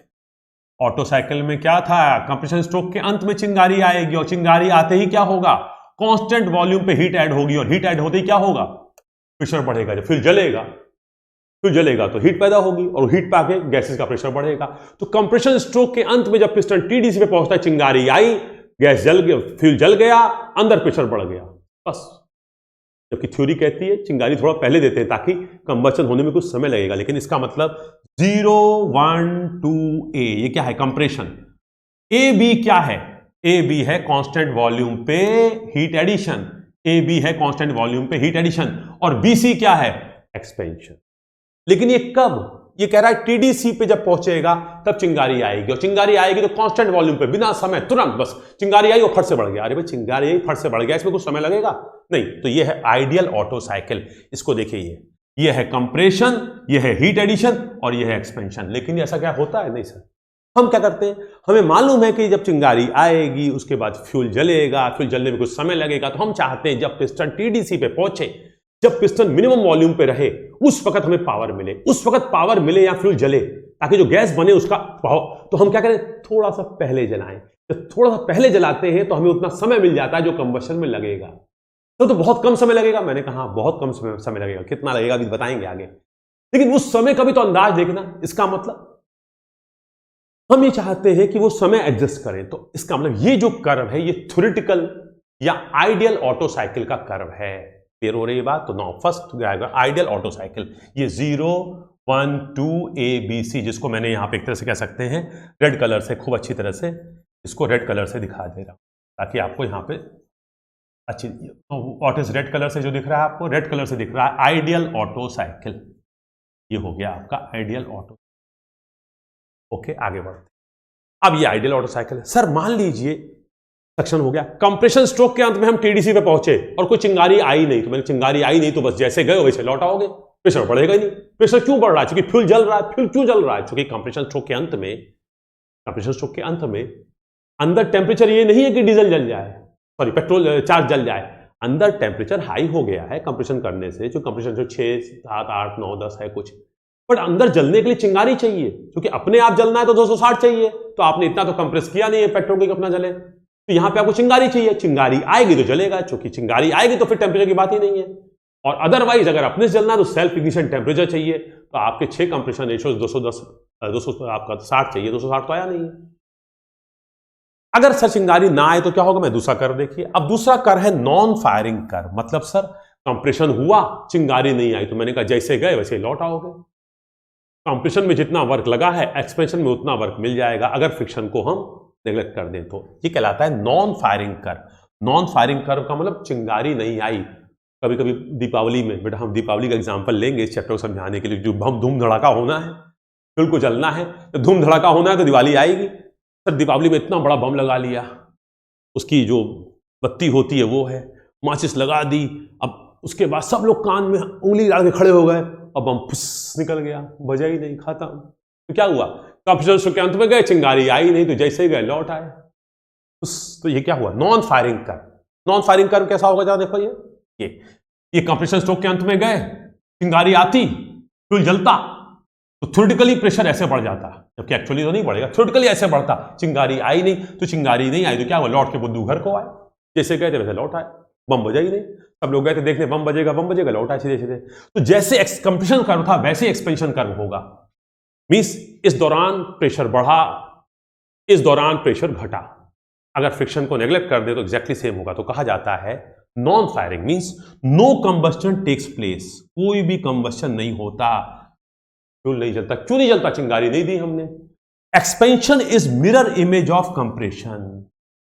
ऑटो साइकिल में क्या था? कंप्रेशन स्ट्रोक के अंत में चिंगारी आएगी और चिंगारी आते ही क्या होगा? कांस्टेंट वॉल्यूम पे हीट ऐड होगी और हीट ऐड होते ही क्या होगा? प्रेशर बढ़ेगा। जब फ्यूल जलेगा तो हीट पैदा होगी और हीट पे आके गैसेस का प्रेशर बढ़ेगा। तो कंप्रेशन स्ट्रोक के अंत में जब पिस्टन टीडीसी पे पहुंचता है, चिंगारी आई, गैस जल गया, फ्यूल जल गया, अंदर प्रेशर बढ़ गया, बस। जबकि थ्योरी कहती है चिंगारी थोड़ा पहले देते हैं ताकि कंबशन होने में कुछ समय लगेगा। लेकिन इसका मतलब 0 1 2 ए, ये क्या है? कंप्रेशन। ए बी क्या है? ए बी है कांस्टेंट वॉल्यूम पे हीट एडिशन। ए बी है कांस्टेंट वॉल्यूम पे हीट एडिशन। और बी सी क्या है? एक्सपेंशन। लेकिन ये कब? ये कह रहा है टीडीसी पे जब पहुंचेगा तब चिंगारी आएगी, और चिंगारी आएगी तो कांस्टेंट वॉल्यूम पे, बिना समय, तुरंत, बस चिंगारी आई और फट से बढ़ गया। अरे भाई, चिंगारी आई फट से बढ़ गया, इसमें कुछ समय लगेगा? नहीं। तो ये है आइडियल ऑटो साइकिल। इसको देखिए, ये है कंप्रेशन, ये है हीट एडिशन और ये है एक्सपेंशन। लेकिन ऐसा क्या होता है? नहीं सर। हम क्या करते हैं, हमें मालूम है कि जब चिंगारी आएगी उसके बाद फ्यूल जलेगा, फ्यूल जलने में कुछ समय लगेगा, तो हम चाहते हैं जब पिस्टन टीडीसी पे पहुंचे, जब पिस्टन मिनिमम वॉल्यूम पे रहे, उस वक्त हमें पावर मिले, उस वक्त पावर मिले या फ्यूल जले, ताकि जो गैस बने उसका तो हम क्या करें? थोड़ा सा पहले जलाएं। जब थोड़ा सा पहले जलाते हैं तो हमें उतना समय मिल जाता है जो कंबशन में लगेगा। तो बहुत कम समय लगेगा। मैंने कहा बहुत कम समय लगेगा। कितना लगेगा अभी बताएंगे आगे, लेकिन उस समय का भी तो अंदाज देखना। इसका मतलब हम ये चाहते हैं कि वो समय एडजस्ट करें। तो इसका मतलब ये जो कर्व है, ये थ्योरेटिकल या आइडियल ऑटो साइकिल का कर्व है। क्लियर हो रही है बात? तो नाउ फर्स्ट आएगा आइडियल ऑटो साइकिल। ये 0 1 2 ए बी सी, जिसको मैंने यहां पे एक तरह से कह सकते हैं रेड कलर से, खूब अच्छी तरह से इसको रेड कलर से दिखा दे रहा हूं ताकि आपको यहां पे अच्छी, व्हाट इज रेड कलर से जो दिख रहा है आपको? रेड कलर से दिख रहा है आइडियल ऑटो साइकिल। ये हो गया आपका आइडियल ऑटो। ओके, आगे बढ़ते। अब ये आइडियल ऑटो साइकिल है। सर मान लीजिए सेक्शन हो गया, कंप्रेशन स्ट्रोक के अंत में हम टीडीसी पे पहुंचे और कोई चिंगारी आई नहीं। तो मैंने चिंगारी आई नहीं तो बस जैसे गए वैसे लौट आओगे, प्रेशर बढ़ेगा ही नहीं। प्रेशर क्यों बढ़ रहा है? क्योंकि फ्यूल जल रहा है। फ्यूल क्यों जल रहा है? क्योंकि कंप्रेशन स्ट्रोक के अंत में अंदर टेम्परेचर ये नहीं है कि डीजल जल जाए, सॉरी पेट्रोल चार्ज जल जाए। अंदर टेम्परेचर हाई हो गया है कंप्रेशन करने से, जो कंप्रेशन जो 6 7 8 9 10 है कुछ, बट अंदर जलने के लिए चिंगारी चाहिए। क्योंकि अपने आप जलना है तो 260 चाहिए, तो आपने इतना तो कंप्रेस किया नहीं है पेट्रोल की अपना जले, तो यहां पे आपको चिंगारी चाहिए। चिंगारी आएगी तो जलेगा, क्योंकि चिंगारी आएगी तो फिर टेम्परेचर की बात ही नहीं है। और अदरवाइज अगर अपने से जलना है तो सेल्फ इग्निशन टेम्परेचर चाहिए। तो आपके 6 कंप्रेशन रेशियो 210 200 आपका 60 चाहिए, 260 तो आया नहीं है। अगर सर चिंगारी ना आए तो क्या होगा? मैं दूसरा कर देखिए। अब दूसरा कर है नॉन फायरिंग कर। मतलब सर कंप्रेशन हुआ, चिंगारी नहीं आई, तो मैंने कहा जैसे गए वैसे लौट आओगे। कंप्रेशन में जितना वर्क लगा है एक्सपेंशन में उतना वर्क मिल जाएगा अगर फ्रिक्शन को हम नेग्लेक्ट कर दें तो। ये कहलाता है non firing curve. Non firing curve का मतलब चिंगारी नहीं आई। कभी कभी दीपावली में, बेटा हम दीपावली का एग्जांपल लेंगे इस चैप्टर को समझाने के लिए, जो बम धूम धड़ाका होना है, फिर को जलना है, तो धूम धड़ाका होना है तो दिवाली आएगी। सर दीपावली में इतना बड़ा बम लगा लिया, उसकी जो बत्ती होती है वो है, माचिस लगा दी, अब उसके बाद सब लोग कान में उंगली डाल के खड़े हो गए और बम फुस निकल गया, बजा ही नहीं, खत्म। तो क्या हुआ, कंप्रेशन के अंत में गए, चिंगारी आई नहीं, तो जैसे ही गए लौट आए। तो ये क्या हुआ, non firing curve. Non firing curve कैसा होगा, जरा देखो ये कंप्रेशन स्ट्रोक के अंत में गए, चिंगारी आती, फ्यूल जलता, तो थ्योरेटिकली प्रेशर ऐसे बढ़ जाता, जबकि एक्चुअली तो नहीं बढ़ेगा, थ्योरेटिकली ऐसे बढ़ता। चिंगारी आई नहीं, तो चिंगारी नहीं आई तो क्या हुआ, लौट के बुद्धू घर को आए, जैसे गए थे वैसे लौट आए, बम बजा ही नहीं। सब लोग गए थे देखने, बम बजेगा लौट आए सीधे सीधे। तो जैसे कंप्रेशन कर्व था वैसे एक्सपेंशन कर्व होगा। मींस इस दौरान प्रेशर बढ़ा, इस दौरान प्रेशर घटा। अगर फ्रिक्शन को नेग्लेक्ट कर दे तो एग्जैक्टली सेम होगा। तो कहा जाता है non firing means no combustion takes place, कोई भी कंबस्टन नहीं होता, फ्यूल नहीं जलता। क्यों नहीं जलता, चिंगारी नहीं दी हमने। Expansion is mirror image of compression,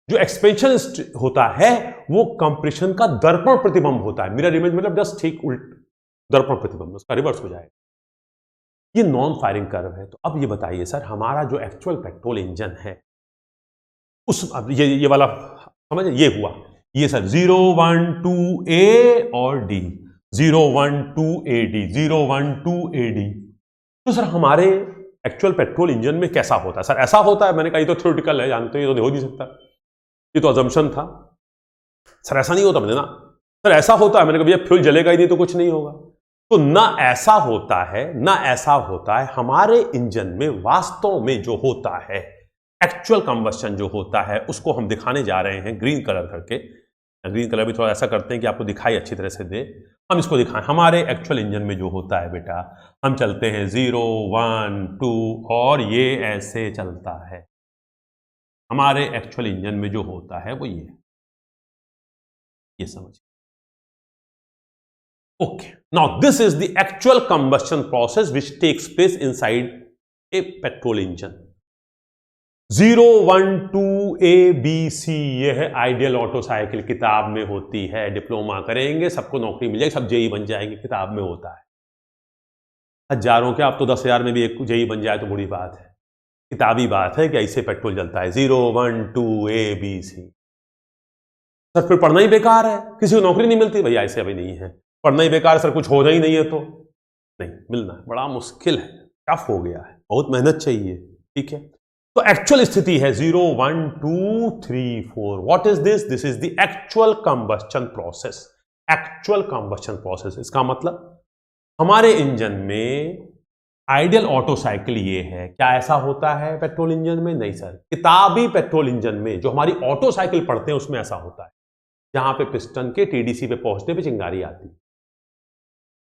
जो एक्सपेंशन होता है वो कंप्रेशन का दर्पण प्रतिबिंब होता है। मिरर इमेज मतलब जस्ट ठीक उल्ट, दर्पण प्रतिबिंब, उसका रिवर्स हो जाएगा। ये नॉन फायरिंग कर्व है। तो अब ये बताइए सर, हमारा जो एक्चुअल पेट्रोल इंजन है उस, अब ये वाला समझे, ये हुआ, ये सर 0 1 2 A और D, 0 1 2 AD, 0 1 2 AD। तो सर हमारे एक्चुअल पेट्रोल इंजन में कैसा होता है? सर ऐसा होता है, मैंने कहा ये तो थ्योरेटिकल है, जानते हो, ये तो हो नहीं सकता, ये तो अजम्पशन था। सर ऐसा नहीं होता, मैंने ना, सर ऐसा होता है, मैंने कहा भैया फ्यूल जलेगा ही नहीं तो कुछ नहीं होगा। तो ना ऐसा होता है ना ऐसा होता है। हमारे इंजन में वास्तव में जो होता है, एक्चुअल कंबस्टन जो होता है, उसको हम दिखाने जा रहे हैं ग्रीन कलर करके। ग्रीन कलर भी थोड़ा ऐसा करते हैं कि आपको दिखाई अच्छी तरह से दे, हम इसको दिखाएं। हमारे एक्चुअल इंजन में जो होता है बेटा, हम चलते हैं 0 1 2 और ये ऐसे चलता है। हमारे एक्चुअल इंजन में जो होता है वो ये समझिए। Okay, now this is the actual combustion process which takes place inside a petrol engine. 0 1 2 A B C, ये है आइडियल ऑटो साइकिल, किताब में होती है, डिप्लोमा करेंगे सबको नौकरी मिल जाएगी, सब जेई बन जाएंगे, किताब में होता है। हजारों के, आप तो 10,000 में भी एक जेई बन जाए तो बुरी बात है, किताबी बात है कि ऐसे पेट्रोल जलता है 0 1 2 A B C। सर फिर पढ़ना ही बेकार है, किसी को नौकरी नहीं मिलती, भैया ऐसे अभी नहीं है, पढ़ना ही बेकार, सर कुछ होना ही नहीं है तो नहीं मिलना, बड़ा मुश्किल है, टफ हो गया है, बहुत मेहनत चाहिए। ठीक है, तो एक्चुअल स्थिति है 0 1 2 3 4। What is this? This is the actual combustion process. Actual combustion process, इसका मतलब हमारे इंजन में आइडियल ऑटो साइकिल ये है। क्या ऐसा होता है पेट्रोल इंजन में? नहीं सर, किताबी पेट्रोल इंजन में जो हमारी ऑटो साइकिल पढ़ते हैं उसमें ऐसा होता है, जहां पे पिस्टन के टीडीसी पे पहुंचने पे चिंगारी आती है।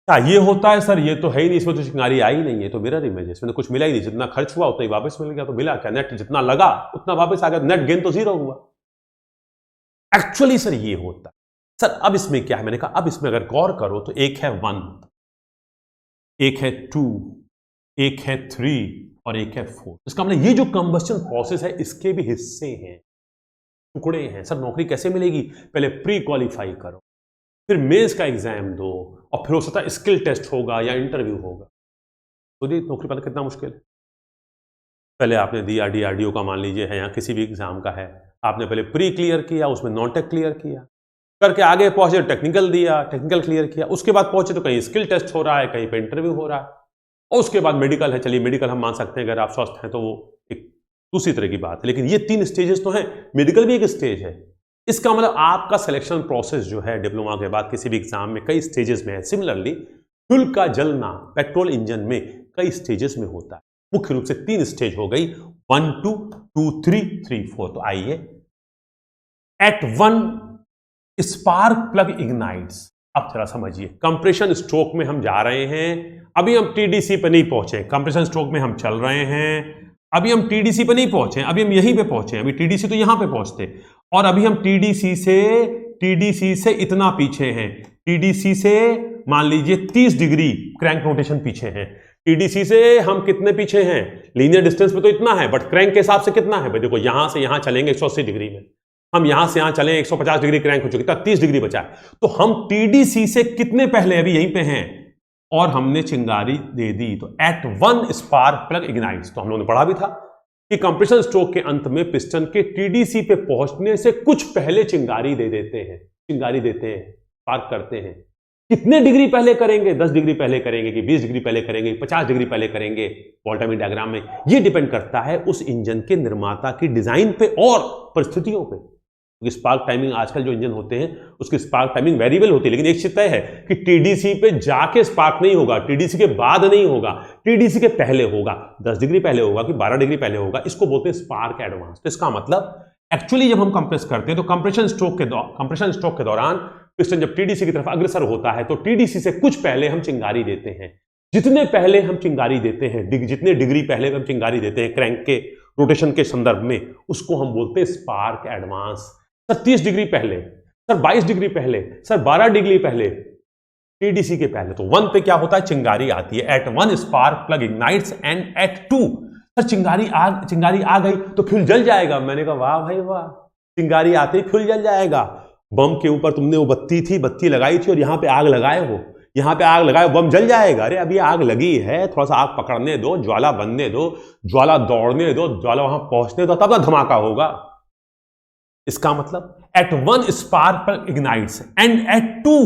क्या ये होता है? सर ये तो है ही नहीं, इसमें तो चिंगारी आई नहीं है, तो मिरर इमेज है, इसमें तो कुछ मिला ही नहीं, जितना खर्च हुआ उतना ही वापस मिल गया। तो मिला क्या? नेट जितना लगा उतना वापस आ गया, नेट गेन तो 0 हुआ। एक्चुअली सर ये होता है। सर अब इसमें क्या है? मैंने कहा अब इसमें अगर गौर करो तो एक है 1, एक है 2, एक है 3 और एक है 4। इसका मतलब ये जो कंबस्टन प्रोसेस है इसके भी हिस्से हैं, टुकड़े हैं। सर नौकरी कैसे मिलेगी? पहले प्री क्वालिफाई करो, फिर मेंस का एग्जाम दो, और फिर हो सकता है स्किल टेस्ट होगा या इंटरव्यू होगा। तो ये नौकरी पाना कितना मुश्किल है। पहले आपने दिया DRDO का, मान लीजिए है, या किसी भी एग्जाम का है, आपने पहले प्री क्लियर किया, उसमें नॉन टेक क्लियर किया, करके आगे पहुंचे टेक्निकल दिया, टेक्निकल क्लियर किया, उसके बाद पहुंचे तो कहीं स्किल टेस्ट हो रहा है, कहीं पे इंटरव्यू हो रहा है, और उसके बाद मेडिकल है। चलिए मेडिकल हम मान सकते हैं, अगर आप स्वस्थ हैं तो वो एक दूसरी तरह की बात है, लेकिन ये 3 स्टेजेस तो हैं, मेडिकल भी एक स्टेज है। इसका मतलब आपका सिलेक्शन प्रोसेस जो है डिप्लोमा के बाद किसी भी एग्जाम में कई स्टेजेस में है। सिमिलरली फ्यूल का जलना पेट्रोल इंजन में कई स्टेजेस में होता है, मुख्य रूप से 3 स्टेज हो गई, 1 2 2 3 3 4। तो आइए, एट 1 स्पार्क प्लग इग्नाइट्स। अब जरा समझिए, कंप्रेशन स्ट्रोक में हम जा रहे हैं, अभी हम टीडीसी पे नहीं पहुंचे, कंप्रेशन स्ट्रोक में हम चल रहे हैं, अभी हम टीडीसी पे नहीं पहुंचे, अभी हम यहीं पे पहुंचे, अभी टीडीसी तो यहां पे पहुंचते, और अभी हम टीडीसी से इतना पीछे हैं, टीडीसी से मान लीजिए 30 डिग्री क्रैंक रोटेशन पीछे हैं, टीडीसी से हम कितने पीछे हैं, लीनियर डिस्टेंस में तो इतना है, बट क्रैंक के हिसाब से कितना है भाई, देखो यहां से यहां चलेंगे 180 डिग्री में, हम यहां से यहां चलें 150 डिग्री क्रैंक हो चुकी, 30 डिग्री बचा है, तो हम टीडीसी से कितने पहले, अभी यहीं पे हैं और हमने चिंगारी दे दी, तो एट 1 स्पार्क प्लग इग्नाइट्स। तो हम लोगों ने पढ़ा भी था कि कंप्रेशन स्ट्रोक के अंत में पिस्टन के टीडीसी पे पहुंचने से कुछ पहले चिंगारी दे देते हैं, चिंगारी देते हैं, स्पार्क करते हैं। कितने डिग्री पहले करेंगे, 10 डिग्री पहले करेंगे कि 20 डिग्री पहले करेंगे, 50 डिग्री पहले करेंगे, वोल्टामीटर डायग्राम में ये डिपेंड करता है उस इंजन के निर्माता की डिजाइन पे और परिस्थितियों पे। स्पार्क टाइमिंग आजकल जो इंजन होते हैं उसकी स्पार्क टाइमिंग वेरिएबल होती है, लेकिन एक चीज तय है कि टीडीसी पे जाके स्पार्क नहीं होगा, टीडीसी के बाद नहीं होगा, टीडीसी के पहले होगा, 10 डिग्री पहले होगा कि 12 डिग्री पहले होगा, इसको बोलते हैं स्पार्क एडवांस। तो इसका मतलब एक्चुअली जब हम कंप्रेस करते हैं तो कंप्रेशन स्ट्रोक के दौरान पिस्टन जब टीडीसी की तरफ अग्रसर होता है तो टीडीसी से कुछ पहले हम चिंगारी देते हैं। जितने पहले हम चिंगारी देते हैं, जितने डिग्री पहले हम चिंगारी देते हैं क्रैंक के रोटेशन के संदर्भ में, उसको हम बोलते हैं स्पार्क एडवांस। सर 30 डिग्री पहले, सर 22 डिग्री पहले, सर 12 डिग्री पहले, टीडीसी के पहले, तो 1 पे क्या होता है, चिंगारी आती है। At 1 spark plug ignites and at 2, sir चिंगारी आ गई तो फ्यूल जल जाएगा। मैंने कहा वाह भाई वाह, चिंगारी आते ही फ्यूल जल जाएगा। बम के ऊपर तुमने वो बत्ती लगाई थी और यहां पे आग लगाए हो, यहां पे आग लगाए, बम जल जाएगा। अरे अभी आग लगी है, थोड़ा सा आग पकड़ने दो, ज्वाला बनने दो, ज्वाला दौड़ने दो, ज्वाला वहां पहुंचने दो, तब ना धमाका होगा। इसका मतलब at 1 spark plug ignites and at 2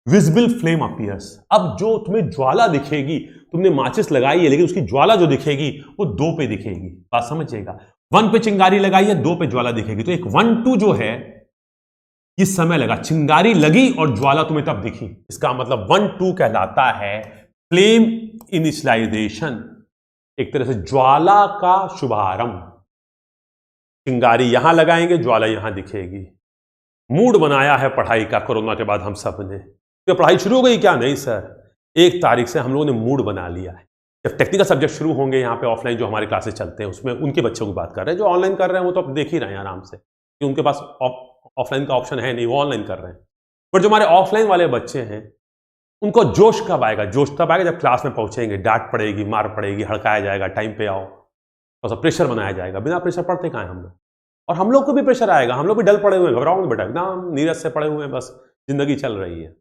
visible flame appears. अब जो तुम्हें ज्वाला दिखेगी, तुमने माचिस लगाई है लेकिन उसकी ज्वाला जो दिखेगी वो 2 पे दिखेगी, बात समझिएगा। 1 पे चिंगारी लगाई है, 2 पे ज्वाला दिखेगी, तो एक 1-2 जो है इस समय लगा, चिंगारी लगी और ज्वाला तुम्हें तब दिखी। इसका मतलब 1-2 कहलाता है फ्लेम इनिशियलाइजेशन, एक तरह से ज्वाला का शुभारंभ। चिंगारी यहां लगाएंगे, ज्वाला यहां दिखेगी। मूड बनाया है पढ़ाई का कोरोना के बाद हम सब ने। तो पढ़ाई शुरू हो गई क्या? नहीं सर, 1 तारीख से हम लोगों ने मूड बना लिया है। जब टेक्निकल सब्जेक्ट शुरू होंगे यहाँ पे ऑफलाइन जो हमारे क्लासेस चलते हैं उसमें उनके बच्चों की बात कर रहे हैं। जो ऑनलाइन कर रहे हैं वो तो आप देख ही रहे हैं आराम से कि उनके पास ऑफलाइन का ऑप्शन है नहीं, वो ऑनलाइन कर रहे हैं। पर जो हमारे ऑफलाइन वाले बच्चे हैं उनको जोश कब आएगा? जोश तब आएगा जब क्लास में पहुंचेंगे, डांट पड़ेगी, मार पड़ेगी, हड़काया जाएगा, टाइम पे आओ, थोड़ा सा प्रेशर बनाया जाएगा। बिना प्रेशर पढ़ते कहाँ हैं हम लोग? और हम लोग को भी प्रेशर आएगा, हम लोग भी डल पड़े हुए हैं, घबराओ बेटा, एकदम नीरज से पड़े हुए हैं, बस जिंदगी चल रही है।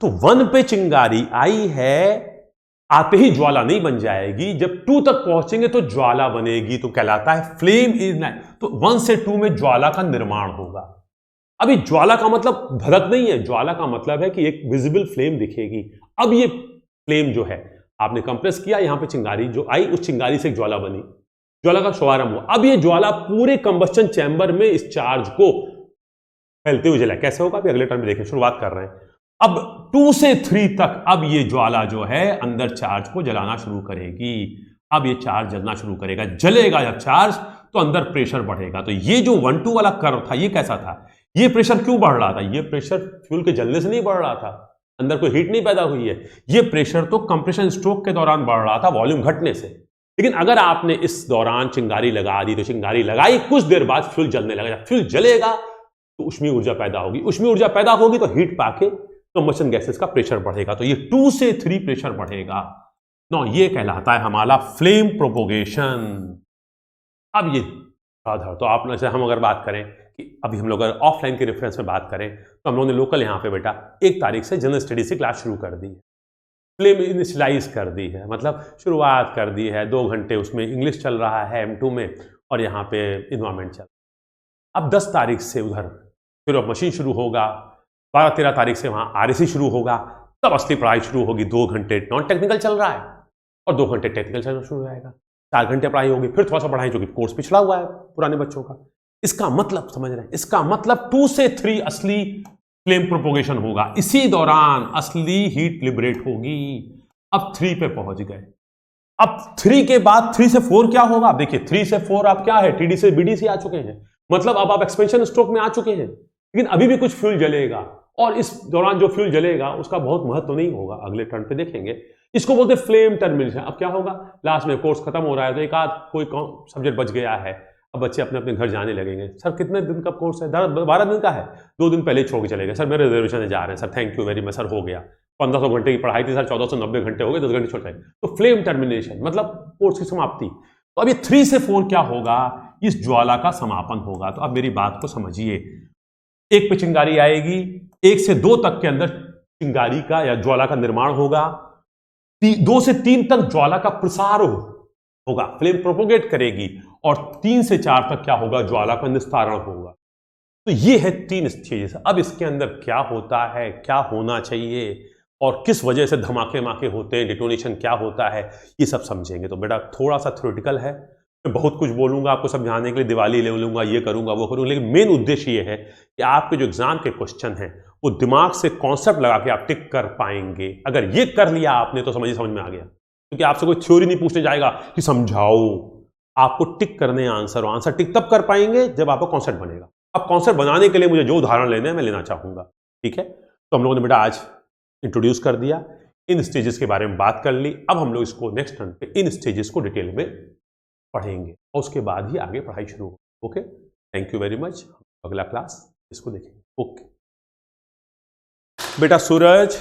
तो 1 पे चिंगारी आई है, आते ही ज्वाला नहीं बन जाएगी, जब 2 तक पहुंचेंगे तो ज्वाला बनेगी, तो कहलाता है फ्लेम इग्नाइट। तो 1 से 2 में ज्वाला का निर्माण होगा। अभी ज्वाला का मतलब भड़क नहीं है, ज्वाला का मतलब है कि एक विजिबल फ्लेम दिखेगी। अब ये फ्लेम जो है आपने कंप्रेस किया, यहां पे चिंगारी जो आई, उस चिंगारी से एक ज्वाला बनी, ज्वाला का शुभारंभ हुआ। अब ये ज्वाला पूरे कंबस्टन चैम्बर में इस चार्ज को फैलते हुए जला। कैसे होगा अभी अगले टर्म में देखें, शुरुआत कर रहे हैं। अब 2 से 3 तक अब ये ज्वाला जो है अंदर चार्ज को जलाना शुरू करेगी। अब ये चार्ज जलना शुरू करेगा, जलेगा जब चार्ज तो अंदर प्रेशर बढ़ेगा। तो ये जो 1-2 वाला कर्व था ये कैसा था? ये प्रेशर क्यों बढ़ रहा था? ये प्रेशर फ्यूल के जलने से नहीं बढ़ रहा था, अंदर कोई हीट नहीं पैदा हुई है। ये प्रेशर तो कंप्रेशन स्ट्रोक के दौरान बढ़ रहा था वॉल्यूम घटने से। लेकिन अगर आपने इस दौरान चिंगारी लगा दी, तो चिंगारी लगाई, कुछ देर बाद फ्यूल जलने लगा। जब फ्यूल जलेगा तो ऊष्मीय ऊर्जा पैदा होगी, ऊष्मीय ऊर्जा पैदा होगी तो हीट पाके कंबस्शन गैसेस का प्रेशर बढ़ेगा। तो ये 2 से 3 प्रेशर बढ़ेगा। नो, ये कहलाता है हमारा फ्लेम प्रोपोगेशन। अब ये तो आप जैसे हम अगर बात करें कि अभी हम लोग अगर ऑफलाइन के रेफरेंस में बात करें तो हम लोगों ने लोकल यहाँ पे बेटा 1 तारीख से जनरल स्टडी से क्लास शुरू कर दी है, फ्लेम इनिशियलाइज कर दी है, मतलब शुरुआत कर दी है। 2 घंटे उसमें इंग्लिश चल रहा है M2 में और यहाँ पे इन्वायरमेंट चल रहा है। अब 10 तारीख से उधर फिर अब मशीन शुरू होगा, 12-13 तारीख से वहाँ RAC शुरू होगा, तब असली पढ़ाई शुरू होगी। 2 घंटे नॉन टेक्निकल चल रहा है और 2 घंटे टेक्निकल चलना शुरू हो जाएगा। 4 घंटे पढ़ाई होगी, फिर थोड़ा सा पढ़ाई जो कि कोर्स पिछड़ा हुआ है पुराने बच्चों का। इसका मतलब समझ रहे हैं? इसका मतलब 2 से 3 असली फ्लेम प्रोपोगेशन होगा, इसी दौरान असली हीट लिबरेट होगी। अब 3 पे पहुंच गए। अब 3 के बाद 3 से 4 क्या होगा? आप देखिए 3 से 4 आप क्या है, TD से BDC आ चुके हैं, मतलब अब आप एक्सपेंशन स्ट्रोक में आ चुके हैं। लेकिन अभी भी कुछ फ्यूल जलेगा और इस दौरान जो फ्यूल जलेगा उसका बहुत महत्व नहीं होगा, अगले टर्न पे देखेंगे। इसको बोलते फ्लेम टर्मिनेशन। अब क्या होगा, लास्ट में कोर्स खत्म हो रहा है तो एक आध कोई सब्जेक्ट बच गया है, अब बच्चे अपने अपने घर जाने लगेंगे। सर कितने दिन का कोर्स है? 12 दिन का है, 2 दिन पहले छोड़ के चले गए, सर मेरे रिजर्वेशन जा रहे हैं, sir thank you very much, sir हो गया। 1500 घंटे की पढ़ाई थी सर, 1490 घंटे हो गए, 10 घंटे छोड़। तो फ्लेम टर्मिनेशन मतलब कोर्स की समाप्ति। तो अब ये 3 से 4 क्या होगा, इस ज्वाला का समापन होगा। तो अब मेरी बात को समझिए, एक पे चिंगारी आएगी, 1 से 2 तक के अंदर चिंगारी का या ज्वाला का निर्माण होगा, 2 से 3 तक ज्वाला का प्रसार होगा, फ्लेम प्रोपोगेट करेगी, और 3 से 4 तक क्या होगा, ज्वाला का निस्तारण होगा। तो ये है 3 स्टेजेस। अब इसके अंदर क्या होता है, क्या होना चाहिए, और किस वजह से धमाके माके होते हैं, डिटोनेशन क्या होता है, ये सब समझेंगे। तो बेटा थोड़ा सा थ्योरेटिकल है, मैं बहुत कुछ बोलूंगा आपको समझाने के लिए, दिवाली ले लूंगा, ये करूंगा वो करूंगा, लेकिन मेन उद्देश्य ये है कि आपके जो एग्जाम के क्वेश्चन हैं वो दिमाग से कॉन्सेप्ट लगा के आप टिक कर पाएंगे। अगर ये कर लिया आपने तो समझ में आ गया, क्योंकि आपसे कोई थ्योरी नहीं पूछने जाएगा कि समझाओ, आपको टिक करने आंसर, और आंसर टिक तब कर पाएंगे जब आपका कॉन्सेप्ट बनेगा। अब कॉन्सेप्ट बनाने के लिए मुझे जो उदाहरण लेने हैं मैं लेना चाहूंगा, ठीक है। तो हम लोगों ने बेटा आज इंट्रोड्यूस कर दिया, इन स्टेजेस के बारे में बात कर ली। अब हम लोग इसको नेक्स्ट टर्न पे इन स्टेजेस को डिटेल में पढ़ेंगे और उसके बाद ही आगे पढ़ाई शुरू होगी। Okay, thank you very much. अगला क्लास इसको देखेंगे। ओके बेटा सूरज,